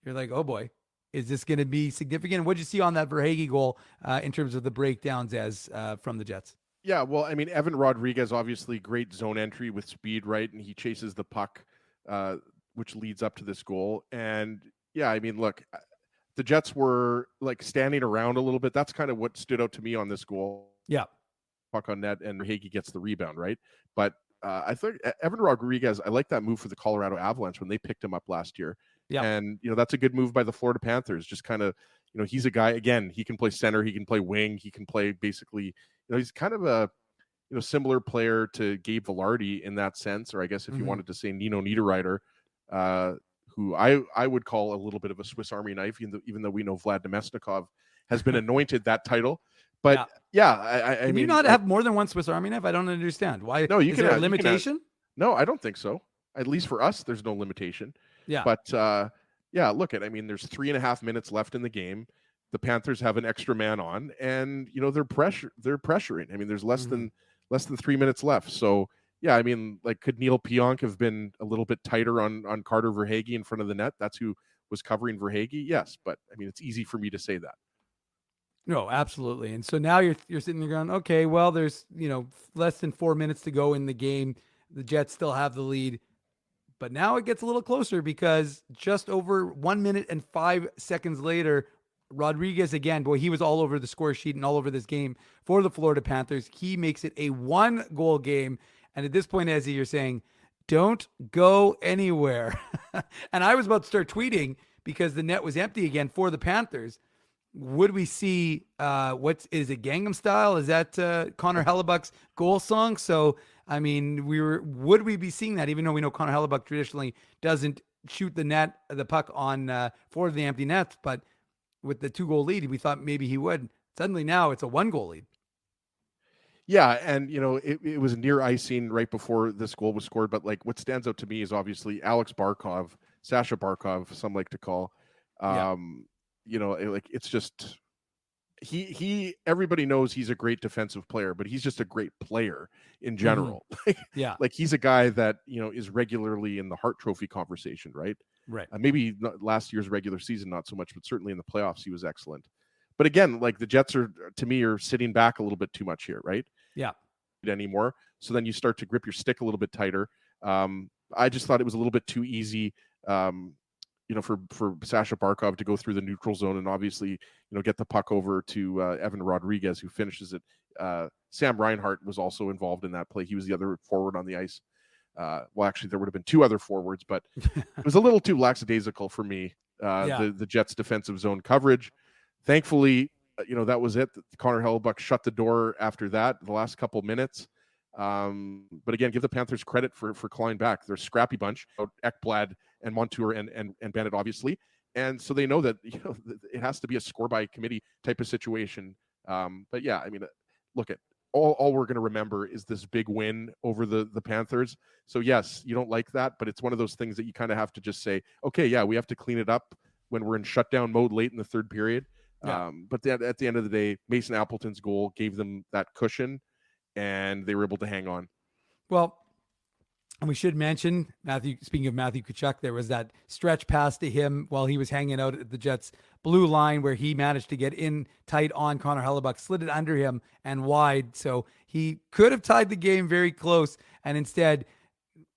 you're like, oh boy, is this going to be significant? What'd you see on that Verhaeghe goal in terms of the breakdowns as from the Jets? Yeah, well, I mean, Evan Rodriguez, obviously great zone entry with speed, right? And he chases the puck, which leads up to this goal. And yeah, I mean, look, the Jets were like standing around a little bit. That's kind of what stood out to me on this goal. Yeah. Puck on net and Verhaeghe gets the rebound, right? But I think Evan Rodriguez, I like that move for the Colorado Avalanche when they picked him up last year. Yeah. And, that's a good move by the Florida Panthers. Just kind of, he's a guy, again, he can play center, he can play wing, he can play basically, he's kind of a, similar player to Gabe Vilardi in that sense, or I guess if you wanted to say Nino Niederreiter, who I would call a little bit of a Swiss Army knife, even though we know Vlad Nemesnikov has been anointed that title. But I can mean, you not have more than one Swiss Army knife? I don't understand. Why? No, you is can there have, a limitation? No, I don't think so. At least for us, there's no limitation. Yeah. But look I mean, there's 3.5 minutes left in the game. The Panthers have an extra man on, and they're pressuring. I mean, there's less than 3 minutes left. So yeah, I mean, like, could Neil Pionk have been a little bit tighter on Carter Verhaeghe in front of the net? That's who was covering Verhaeghe. Yes, but I mean, it's easy for me to say that. No, absolutely. And so now you're sitting there going, okay, well, there's less than 4 minutes to go in the game. The Jets still have the lead. But now it gets a little closer because just over 1 minute and 5 seconds later, Rodriguez again, boy, he was all over the score sheet and all over this game for the Florida Panthers. He makes it a 1-goal game. And at this point, as you're saying, don't go anywhere. And I was about to start tweeting because the net was empty again for the Panthers. Would we see is it Gangnam Style? Is that Connor Hellebuck's goal song? So I mean, would we be seeing that, even though we know Connor Hellebuck traditionally doesn't shoot the puck on for the empty nets, but with the 2-goal lead, we thought maybe he would. Suddenly now it's a 1-goal lead. Yeah, and it was near icing right before this goal was scored. But like, what stands out to me is obviously Alex Barkov, Sasha Barkov, some like to call. Like, it's just everybody knows he's a great defensive player, but he's just a great player in general. Like he's a guy that is regularly in the Hart Trophy conversation, right? Maybe not last year's regular season, not so much, but certainly in the playoffs he was excellent. But again, like, the Jets are sitting back a little bit too much here, right? Yeah. Anymore. So then you start to grip your stick a little bit tighter. I just thought it was a little bit too easy. For Sasha Barkov to go through the neutral zone and obviously, get the puck over to Evan Rodriguez, who finishes it. Sam Reinhart was also involved in that play. He was the other forward on the ice. Well, actually, there would have been 2 other forwards, but it was a little too lackadaisical for me. The Jets' defensive zone coverage. Thankfully, that was it. Connor Hellebuck shut the door after that, the last couple minutes. But again, give the Panthers credit for clawing back. They're a scrappy bunch. Ekblad and Montour and Bennett, obviously. And so they know that it has to be a score by committee type of situation. But yeah, I mean, look at all we're going to remember is this big win over the Panthers. So yes, you don't like that, but it's one of those things that you kind of have to just say, okay, yeah, we have to clean it up when we're in shutdown mode late in the third period. Yeah. But at the end of the day, Mason Appleton's goal gave them that cushion, and they were able to hang on. Well, and we should mention, speaking of Matthew Tkachuk, there was that stretch pass to him while he was hanging out at the Jets' blue line where he managed to get in tight on Connor Hellebuyck, slid it under him and wide. So he could have tied the game very close. And instead,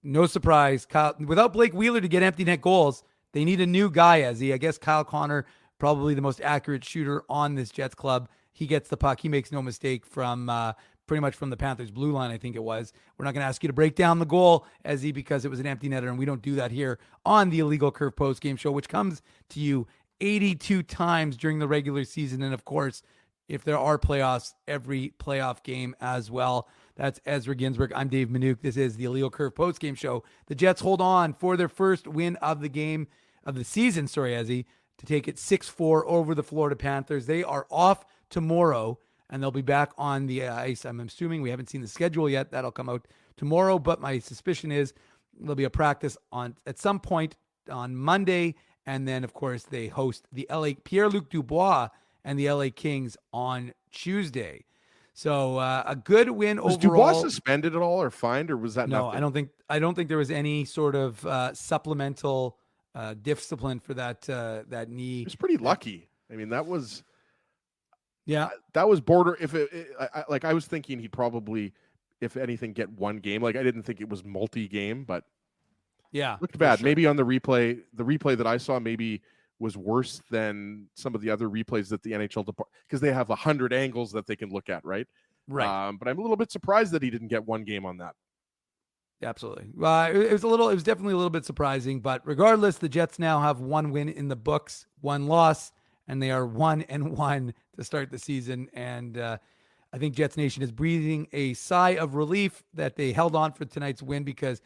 no surprise, Kyle, without Blake Wheeler to get empty net goals, they need a new guy, I guess Kyle Connor, probably the most accurate shooter on this Jets club. He gets the puck. He makes no mistake from pretty much from the Panthers blue line, I think it was. We're not going to ask you to break down the goal, Ezzy, because it was an empty netter, and we don't do that here on the Illegal Curve post-game show, which comes to you 82 times during the regular season. And, of course, if there are playoffs, every playoff game as well. That's Ezra Ginsburg. I'm Dave Minuk. This is the Illegal Curve post-game show. The Jets hold on for their first win of the season, Ezzy, to take it 6-4 over the Florida Panthers. They are off tomorrow, and they'll be back on the ice. I'm assuming, we haven't seen the schedule yet. That'll come out tomorrow, but my suspicion is there'll be a practice at some point on Monday, and then, of course, they host the Pierre-Luc Dubois and the LA Kings on Tuesday. So a good win overall. Was Dubois suspended at all or fined, or was that no? Nothing? I don't think there was any sort of supplemental discipline for that knee. He was pretty lucky. I mean, that was. Yeah, that was border. I was thinking he'd probably, if anything, get one game. Like, I didn't think it was multi-game, but yeah, looked bad. Sure. Maybe on the replay that I saw maybe was worse than some of the other replays that the NHL department, because they have 100 angles that they can look at, right? Right. But I'm a little bit surprised that he didn't get one game on that. Absolutely. It was definitely a little bit surprising, but regardless, the Jets now have one win in the books, one loss, and they are 1-1 to start the season. And I think Jets Nation is breathing a sigh of relief that they held on for tonight's win, because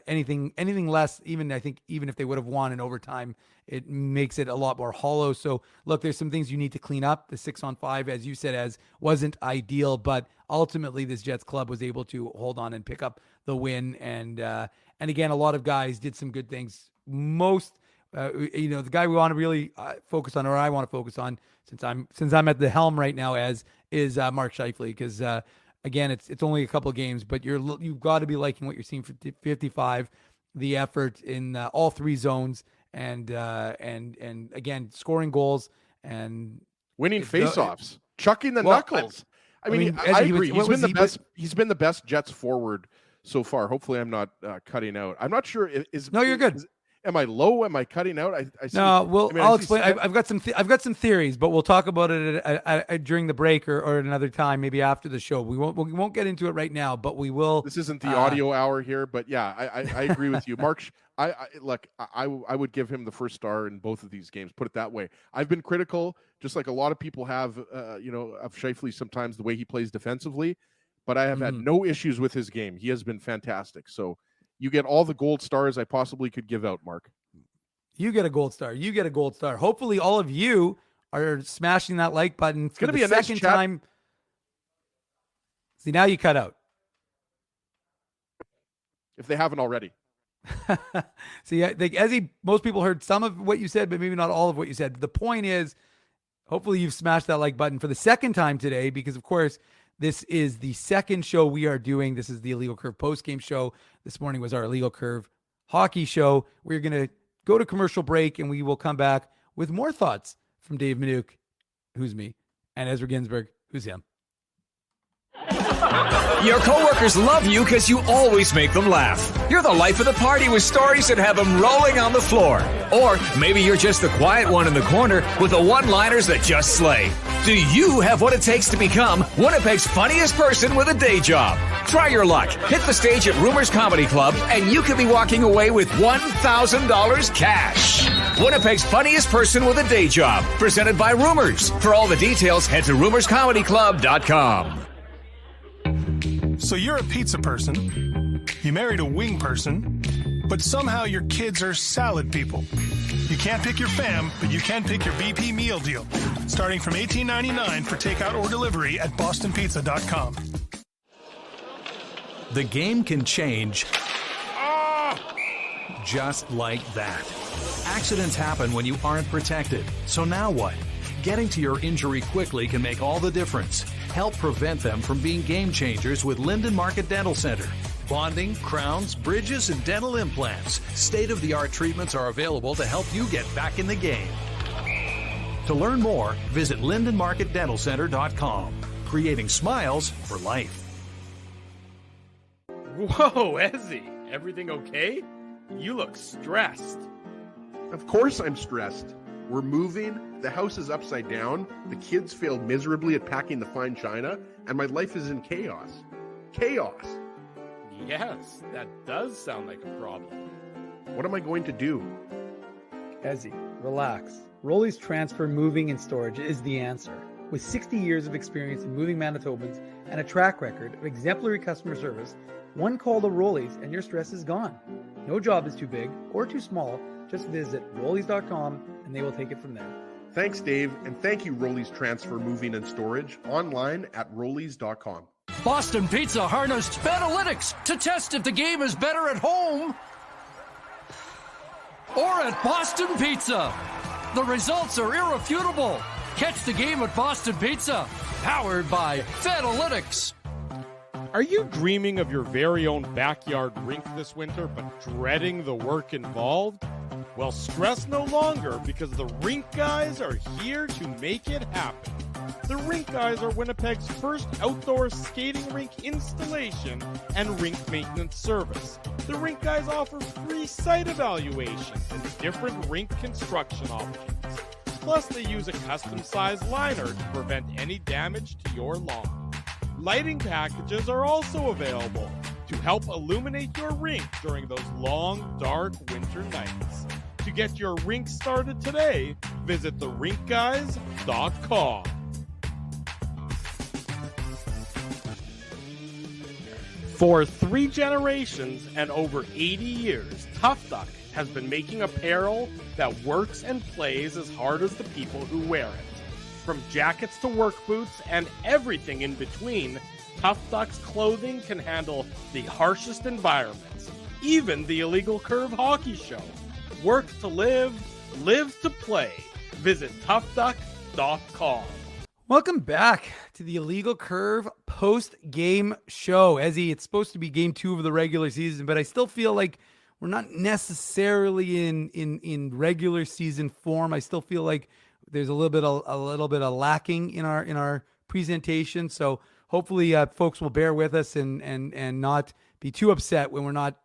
anything less, even if they would have won in overtime, it makes it a lot more hollow. So look, there's some things you need to clean up. The 6-on-5, as you said, wasn't ideal, but ultimately this Jets club was able to hold on and pick up the win. And again, a lot of guys did some good things. Most, the guy we want to really focus on, or I want to focus on, since I'm at the helm right now, is Mark Scheifele, because again, it's only a couple of games, but you've got to be liking what you're seeing for 55, the effort in all three zones, and again, scoring goals and winning faceoffs, chucking the knuckles. I mean, I agree. He's been the best Jets forward so far. Hopefully, I'm not cutting out. I'm not sure. No, you're good. Am I low? Am I cutting out? I'll explain. I've got some theories, but we'll talk about it during the break or another time, maybe after the show. We won't get into it right now, but we will. This isn't the audio hour here, but yeah, I agree with you, Mark. I would give him the first star in both of these games. Put it that way. I've been critical, just like a lot of people have, of Scheifele sometimes, the way he plays defensively, but I have had no issues with his game. He has been fantastic. So. You get all the gold stars I possibly could give out, Mark. You get a gold star. You get a gold star. Hopefully all of you are smashing that like button. It's going to be a second time. See, now you cut out. If they haven't already. See, I think most people heard some of what you said, but maybe not all of what you said. The point is, hopefully you've smashed that like button for the second time today, because of course, this is the second show we are doing. This is the Illegal Curve post-game show. This morning was our Illegal Curve hockey show. We're going to go to commercial break, and we will come back with more thoughts from Dave Minuk, who's me, and Ezra Ginsburg, who's him. Your coworkers love you because you always make them laugh. You're the life of the party with stories that have them rolling on the floor. Or maybe you're just the quiet one in the corner with the one-liners that just slay. Do you have what it takes to become Winnipeg's funniest person with a day job? Try your luck. Hit the stage at Rumors Comedy Club, and you could be walking away with $1,000 cash. Winnipeg's funniest person with a day job. Presented by Rumors. For all the details, head to rumorscomedyclub.com. So you're a pizza person, you married a wing person, but somehow your kids are salad people. You can't pick your fam, but you can pick your BP meal deal, starting from $18.99 for takeout or delivery at bostonpizza.com. The game can change just like that. Accidents happen when you aren't protected. So now what? Getting to your injury quickly can make all the difference. Help prevent them from being game changers with Linden Market Dental Center. Bonding, crowns, bridges, and dental implants. State-of-the-art treatments are available to help you get back in the game. To learn more, visit lindenmarketdentalcenter.com. Creating smiles for life. Whoa, Ezzy, everything okay? You look stressed. Of course I'm stressed. We're moving, the house is upside down, the kids failed miserably at packing the fine china, and my life is in chaos. Chaos! Yes, that does sound like a problem. What am I going to do? Ezzy, relax. Rolly's Transfer Moving and Storage is the answer. With 60 years of experience in moving Manitobans and a track record of exemplary customer service, one call to Rolly's and your stress is gone. No job is too big or too small. Just visit Rollies.com and they will take it from there. Thanks, Dave, and thank you, Rolly's Transfer Moving and Storage, online at Rollies.com. Boston Pizza harnessed Fanalytics to test if the game is better at home or at Boston Pizza. The results are irrefutable. Catch the game at Boston Pizza, powered by Fanalytics. Are you dreaming of your very own backyard rink this winter, but dreading the work involved? Well, stress no longer, because the Rink Guys are here to make it happen. The Rink Guys are Winnipeg's first outdoor skating rink installation and rink maintenance service. The Rink Guys offer free site evaluations and different rink construction options. Plus, they use a custom-sized liner to prevent any damage to your lawn. Lighting packages are also available to help illuminate your rink during those long, dark winter nights. To get your rink started today, visit therinkguys.com. For 3 generations and over 80 years, Tough Duck has been making apparel that works and plays as hard as the people who wear it. From jackets to work boots and everything in between, Tough Duck's clothing can handle the harshest environments, even the illegal curve hockey show. Work to live, live to play. Visit toughduck.com. Welcome back to the Illegal Curve post-game show. Ezzy, it's supposed to be game 2 of the regular season, but I still feel like we're not necessarily in regular season form. I still feel like there's a little bit of lacking in our presentation. So hopefully folks will bear with us and not be too upset when we're not,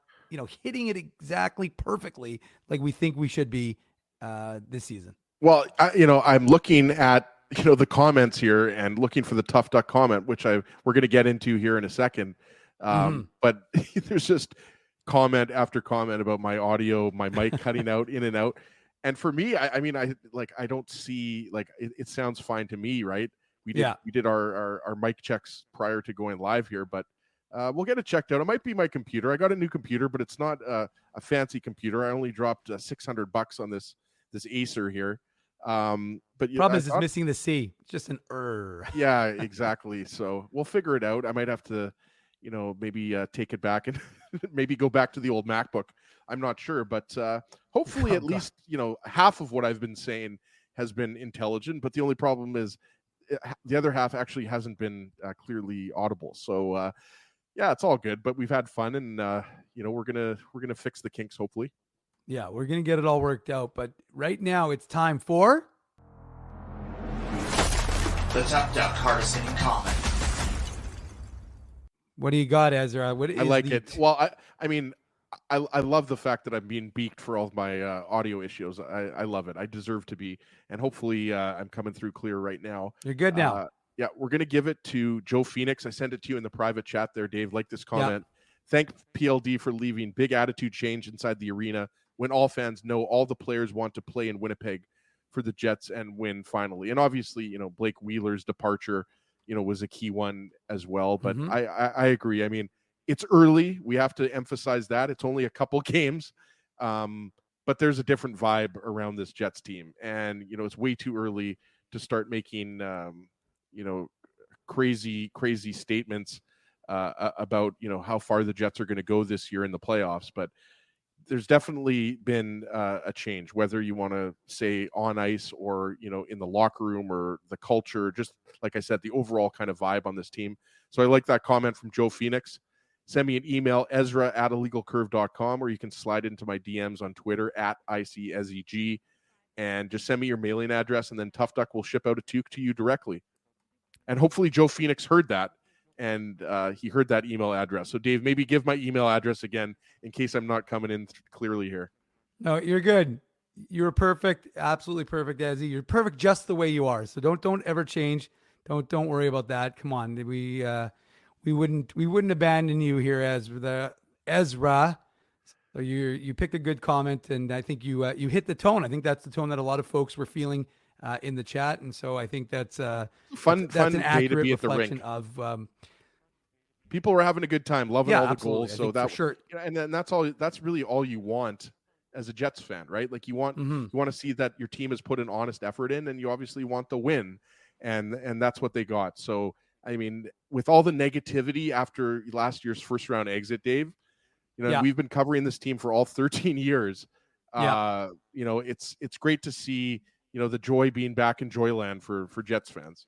hitting it exactly perfectly like we think we should be this season. Well, I'm looking at, the comments here and looking for the Tough Duck comment, which we're going to get into here in a second. But there's just comment after comment about my audio, my mic cutting out in and out. And for me, I don't see, it sounds fine to me, right? We did our mic checks prior to going live here, but we'll get it checked out. It might be my computer. I got a new computer, but it's not a fancy computer. I only dropped $600 on this Acer here. But problem is it's missing the C. It's just an Yeah, exactly. So we'll figure it out. I might have to, maybe take it back and maybe go back to the old MacBook. I'm not sure, but hopefully at least, half of what I've been saying has been intelligent, but the only problem is the other half actually hasn't been clearly audible. So yeah, it's all good, but we've had fun and we're going to fix the kinks hopefully. Yeah, we're going to get it all worked out, but right now it's time for The Tough Duck hardest hitting comment. What do you got, Ezra? I like it. Well, I love the fact that I'm being beaked for all of my audio issues. I love it. I deserve to be, and hopefully I'm coming through clear right now. You're good now. Yeah, we're going to give it to Joe Phoenix. I sent it to you in the private chat there, Dave. Like this comment. Yep. Thank PLD for leaving big attitude change inside the arena when all fans know all the players want to play in Winnipeg for the Jets and win finally. And obviously, Blake Wheeler's departure, was a key one as well. But I agree. I mean, it's early. We have to emphasize that. It's only a couple games. But there's a different vibe around this Jets team. And, it's way too early to start making, crazy statements about, how far the Jets are going to go this year in the playoffs, but there's definitely been a change, whether you want to say on ice or, in the locker room or the culture, just like I said, the overall kind of vibe on this team. So I like that comment from Joe Phoenix. Send me an email, ezra@illegalcurve.com, or you can slide into my DMs on Twitter @ICSEG, and just send me your mailing address, and then Tough Duck will ship out a toque to you directly. And hopefully Joe Phoenix heard that, and he heard that email address. So Dave, maybe give my email address again in case I'm not coming in clearly here. No, you're good. You're perfect. Absolutely perfect, Ezzy. You're perfect just the way you are. So don't ever change. Don't worry about that. Come on. We wouldn't abandon you here as the Ezra. So you picked a good comment, and I think you hit the tone. I think that's the tone that a lot of folks were feeling in the chat, and so I think that's fun an accurate day to be at the reflection rink. of People were having a good time, loving all the absolutely. goals. So that for sure. And then that's really all you want as a Jets fan, right? Like you want to see that your team has put an honest effort in, and you obviously want the win, and that's what they got. So I mean, with all the negativity after last year's first round exit, Dave, we've been covering this team for all 13 years. It's great to see, the joy being back in Joyland for Jets fans.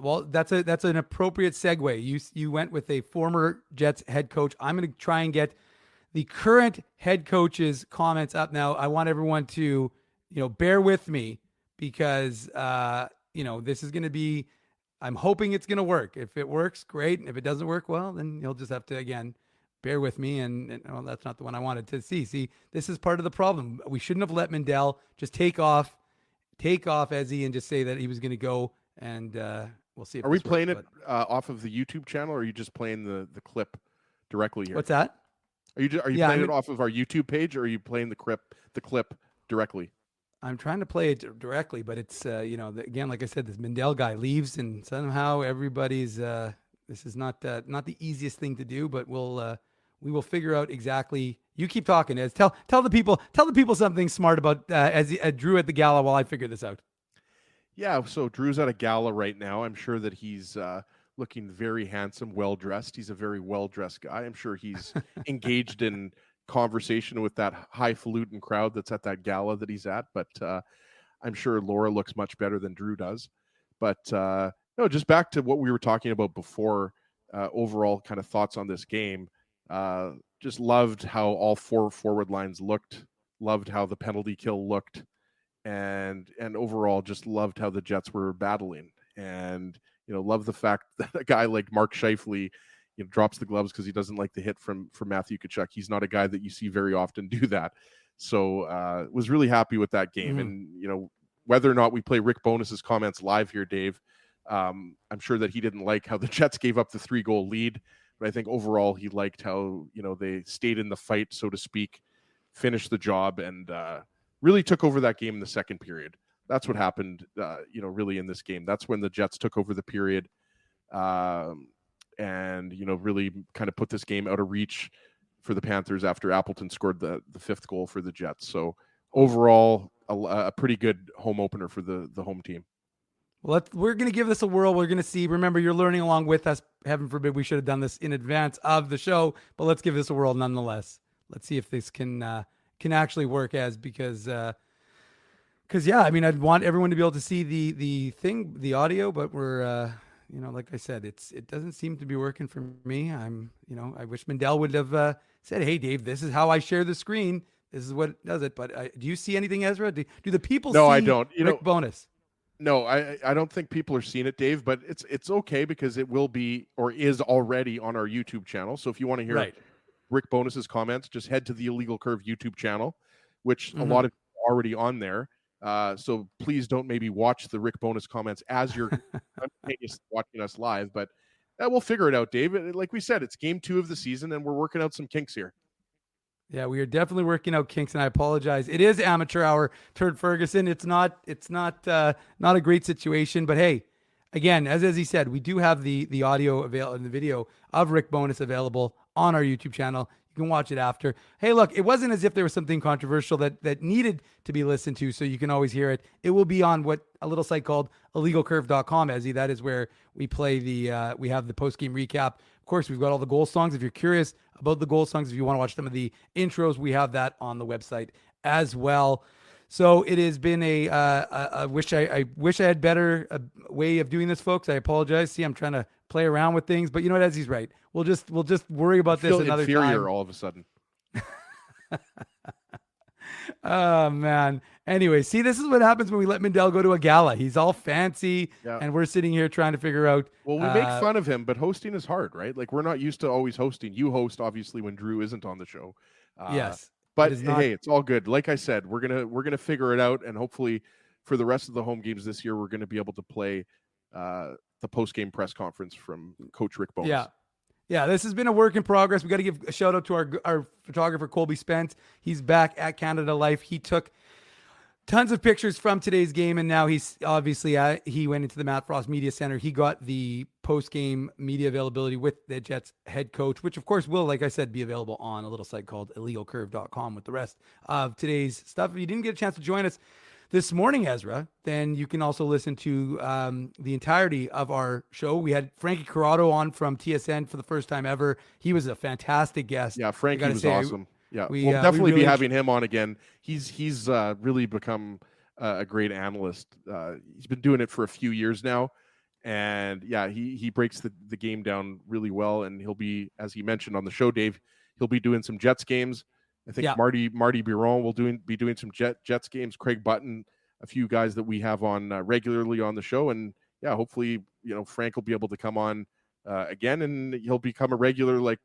Well, that's an appropriate segue. You went with a former Jets head coach. I'm going to try and get the current head coach's comments up now. I want everyone to, bear with me because, this is going to be, I'm hoping it's going to work. If it works, great. And if it doesn't work, well, then you'll just have to, again, bear with me. And well, that's not the one I wanted to see. See, this is part of the problem. We shouldn't have let Mindell just take off Ezzy and just say that he was going to go. And we'll see. If are we playing it off of the YouTube channel, or are you just playing the clip directly here? What's that? Are you playing it off of our YouTube page, or are you playing the clip directly? I'm trying to play it directly, but it's again, like I said, this Mindell guy leaves, and somehow everybody's. This is not the easiest thing to do, but we will figure out exactly. You keep talking, Ez. Tell the people something smart about as Drew at the gala while I figure this out. Yeah, so Drew's at a gala right now. I'm sure that he's looking very handsome, well-dressed. He's a very well-dressed guy. I'm sure he's engaged in conversation with that highfalutin crowd that's at that gala that he's at. But I'm sure Laura looks much better than Drew does. But no, just back to what we were talking about before, overall kind of thoughts on this game. Just loved how all four forward lines looked, loved how the penalty kill looked. And overall just loved how the Jets were battling, and love the fact that a guy like Mark Scheifele drops the gloves because he doesn't like the hit from Matthew Tkachuk. He's not a guy that you see very often do that. So was really happy with that game. And whether or not we play Rick Bonus's comments live here, Dave, I'm sure that he didn't like how the Jets gave up the 3-goal lead, but I think overall he liked how they stayed in the fight, so to speak, finished the job, and really took over that game in the second period. That's what happened, really in this game. That's when the Jets took over the period, and really kind of put this game out of reach for the Panthers after Appleton scored the 5th goal for the Jets. So overall, a pretty good home opener for the home team. Well, we're going to give this a whirl. We're going to see. Remember, you're learning along with us. Heaven forbid we should have done this in advance of the show, but let's give this a whirl nonetheless. Let's see if this can actually work because yeah, I mean, I'd want everyone to be able to see the audio, but we're like I said, it doesn't seem to be working for me. I wish Mindell would have said, "Hey, Dave, this is how I share the screen. This is what does it." But do you see anything, Ezra? Do the people? No, see I don't. Rick Bonus. No, I don't think people are seeing it, Dave. But it's okay because it will be or is already on our YouTube channel. So if you want to hear Rick Bonus's comments, just head to the Illegal Curve YouTube channel, which a lot of people are already on there. So please don't maybe watch the Rick Bonus comments as you're watching us live, but we'll figure it out, Dave. Like we said, it's game 2 of the season, and we're working out some kinks here. Yeah, we are definitely working out kinks, and I apologize. It is amateur hour, Turd Ferguson. It's not a great situation, but hey, again, as he said, we do have the audio available and the video of Rick Bonus available on our YouTube channel. You can watch it after. Hey, look, it wasn't as if there was something controversial that needed to be listened to, so you can always hear it. It will be on a little site called illegalcurve.com, Ezzy. That is where we play we have the post-game recap. Of course, we've got all the goal songs. If you're curious about the goal songs, if you want to watch some of the intros, we have that on the website as well. So it has been I wish I had better way of doing this, folks. I apologize. See, I'm trying to play around with things, but you know what? Ezzy's right. We'll just worry about this another inferior time. All of a sudden. Oh man. Anyway, see, this is what happens when we let Mindell go to a gala. He's all fancy, and we're sitting here trying to figure out. Well, we make fun of him, but hosting is hard, right? Like, we're not used to always hosting. You host, obviously, when Drew isn't on the show. Yes. But hey, it's all good. Like I said, we're gonna figure it out, and hopefully, for the rest of the home games this year, we're gonna be able to play the post game press conference from Coach Rick Bones. Yeah. This has been a work in progress. We got to give a shout out to our photographer Colby Spence. He's back at Canada Life. He took tons of pictures from today's game, and now he's obviously he went into the Matt Frost Media Center. He got the post-game media availability with the Jets head coach, which of course will, like I said, be available on a little site called illegalcurve.com with the rest of today's stuff. If you didn't get a chance to join us this morning, Ezra, then you can also listen to the entirety of our show. We had Frankie Corrado on from TSN for the first time ever. He was a fantastic guest. Yeah, Frankie was awesome. Yeah, we'll definitely be having him on again. He's really become a great analyst. He's been doing it for a few years now, and yeah, he breaks the game down really well. And he'll be, as he mentioned on the show, Dave, he'll be doing some Jets games. I think Marty Biron will be doing some Jets games. Craig Button, a few guys that we have on regularly on the show, and yeah, hopefully Frank will be able to come on again, and he'll become a regular like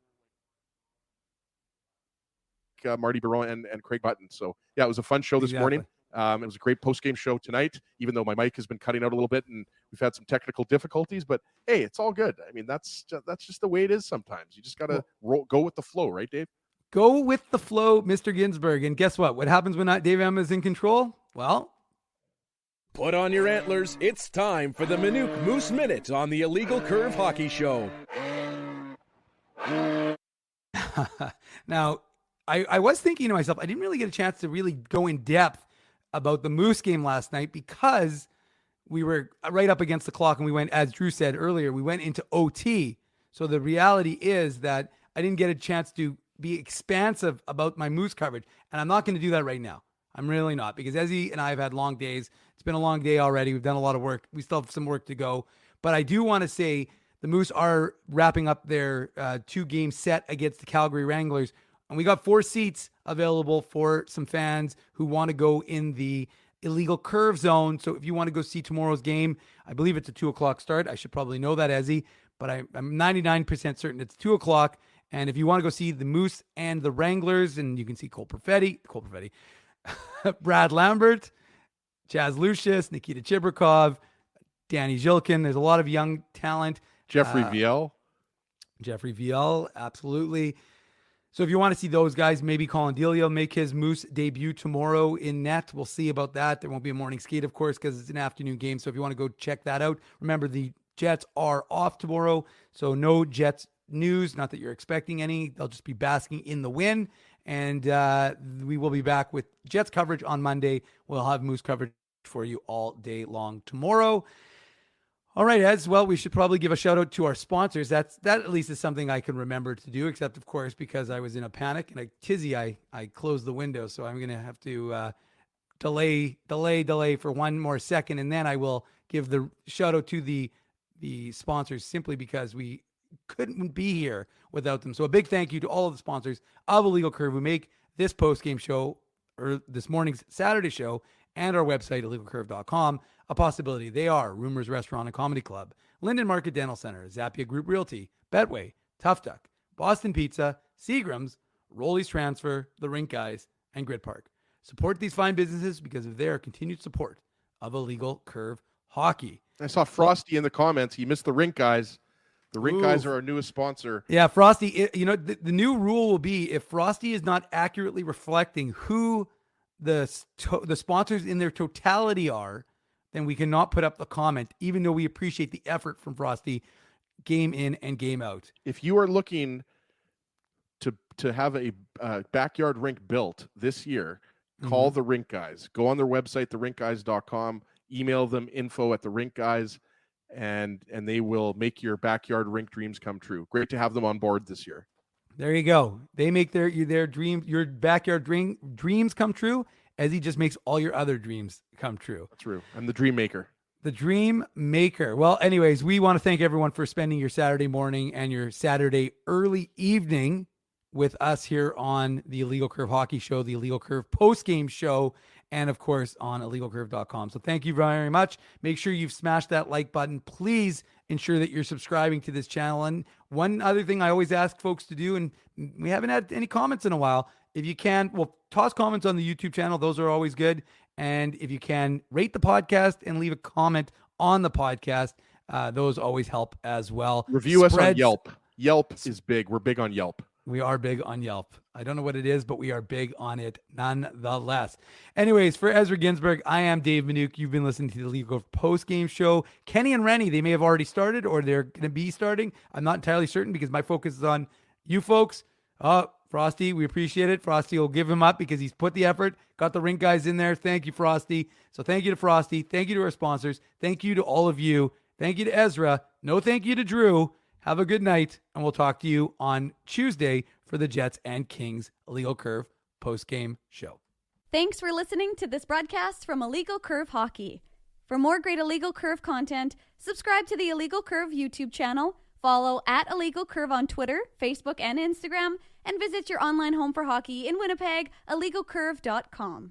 Marty Biron and Craig Button. So yeah, it was a fun show this morning. It was a great post-game show tonight, even though my mic has been cutting out a little bit and we've had some technical difficulties, but hey, it's all good. I mean, that's just the way it is sometimes. You just got to go with the flow, right, Dave? Go with the flow, Mr. Ginsburg. And guess what? What happens when Dave M is in control? Well, put on your antlers. It's time for the Minuk Moose Minute on the Illegal Curve Hockey Show. Now, I was thinking to myself, I didn't really get a chance to really go in depth about the Moose game last night because we were right up against the clock and we went, as Drew said earlier, we went into OT. So the reality is that I didn't get a chance to be expansive about my Moose coverage. And I'm not going to do that right now. I'm really not, because Ezzy and I have had long days. It's been a long day already. We've done a lot of work. We still have some work to go. But I do want to say the Moose are wrapping up their 2-game set against the Calgary Wranglers. And we got 4 seats available for some fans who want to go in the illegal curve zone. So if you want to go see tomorrow's game, I believe it's a 2:00 start. I should probably know that, Ezzy, but I'm 99% certain it's 2:00. And if you want to go see the Moose and the Wranglers, and you can see Cole Perfetti, Brad Lambert, Chaz Lucius, Nikita Chibrikov, Danny Zhilkin. There's a lot of young talent. Jeffrey Viel, absolutely. So if you want to see those guys, maybe Colin Delia will make his Moose debut tomorrow in net. We'll see about that. There won't be a morning skate, of course, because it's an afternoon game. So if you want to go check that out, remember the Jets are off tomorrow. So no Jets news, not that you're expecting any. They'll just be basking in the win. And we will be back with Jets coverage on Monday. We'll have Moose coverage for you all day long tomorrow. All right, as well, we should probably give a shout out to our sponsors. That at least is something I can remember to do, except of course, because I was in a panic and I closed the window. So I'm going to have to delay for one more second. And then I will give the shout out to the sponsors, simply because we couldn't be here without them. So a big thank you to all of the sponsors of Illegal Curve who make this post-game show, or this morning's Saturday show, and our website, illegalcurve.com, a possibility. They are Rumors Restaurant and Comedy Club, Linden Market Dental Center, Zappia Group Realty, Betway, Tough Duck, Boston Pizza, Seagram's, Rolly's Transfer, The Rink Guys, and Grid Park. Support these fine businesses because of their continued support of Illegal Curve Hockey. I saw Frosty in the comments. He missed the Rink Guys. The Rink Guys are our newest sponsor. Yeah, Frosty, the new rule will be if Frosty is not accurately reflecting who the sponsors in their totality are, then we cannot put up the comment, even though we appreciate the effort from Frosty game in and game out. If you are looking to have a backyard rink built this year, call the Rink Guys. Go on their website, therinkguys.com, email them info@therinkguys, and they will make your backyard rink dreams come true. Great to have them on board this year. There you go. They make your backyard dreams come true, as he just makes all your other dreams come true. True. I'm the dream maker. The dream maker. Well, anyways, we want to thank everyone for spending your Saturday morning and your Saturday early evening with us here on the Illegal Curve Hockey Show, the Illegal Curve post-game show, and of course on illegalcurve.com. So thank you very much. Make sure you've smashed that like button. Please ensure that you're subscribing to this channel. And one other thing I always ask folks to do, and we haven't had any comments in a while, if you can, well, toss comments on the YouTube channel. Those are always good. And if you can, rate the podcast and leave a comment on the podcast. Those always help as well. Review us on Yelp. Yelp is big. We're big on Yelp. We are big on Yelp. I don't know what it is, but we are big on it nonetheless. Anyways, for Ezra Ginsburg, I am Dave Manouk. You've been listening to the Legal post-game show. Kenny and Rennie, they may have already started or they're going to be starting. I'm not entirely certain because my focus is on you folks. Frosty, we appreciate it. Frosty will give him up because he's put the effort, got the Rink Guys in there. Thank you, Frosty. So thank you to Frosty. Thank you to our sponsors. Thank you to all of you. Thank you to Ezra. No thank you to Drew. Have a good night, and we'll talk to you on Tuesday for the Jets and Kings Illegal Curve post-game show. Thanks for listening to this broadcast from Illegal Curve Hockey. For more great Illegal Curve content, subscribe to the Illegal Curve YouTube channel, follow @Illegal Curve on Twitter, Facebook, and Instagram, and visit your online home for hockey in Winnipeg, illegalcurve.com.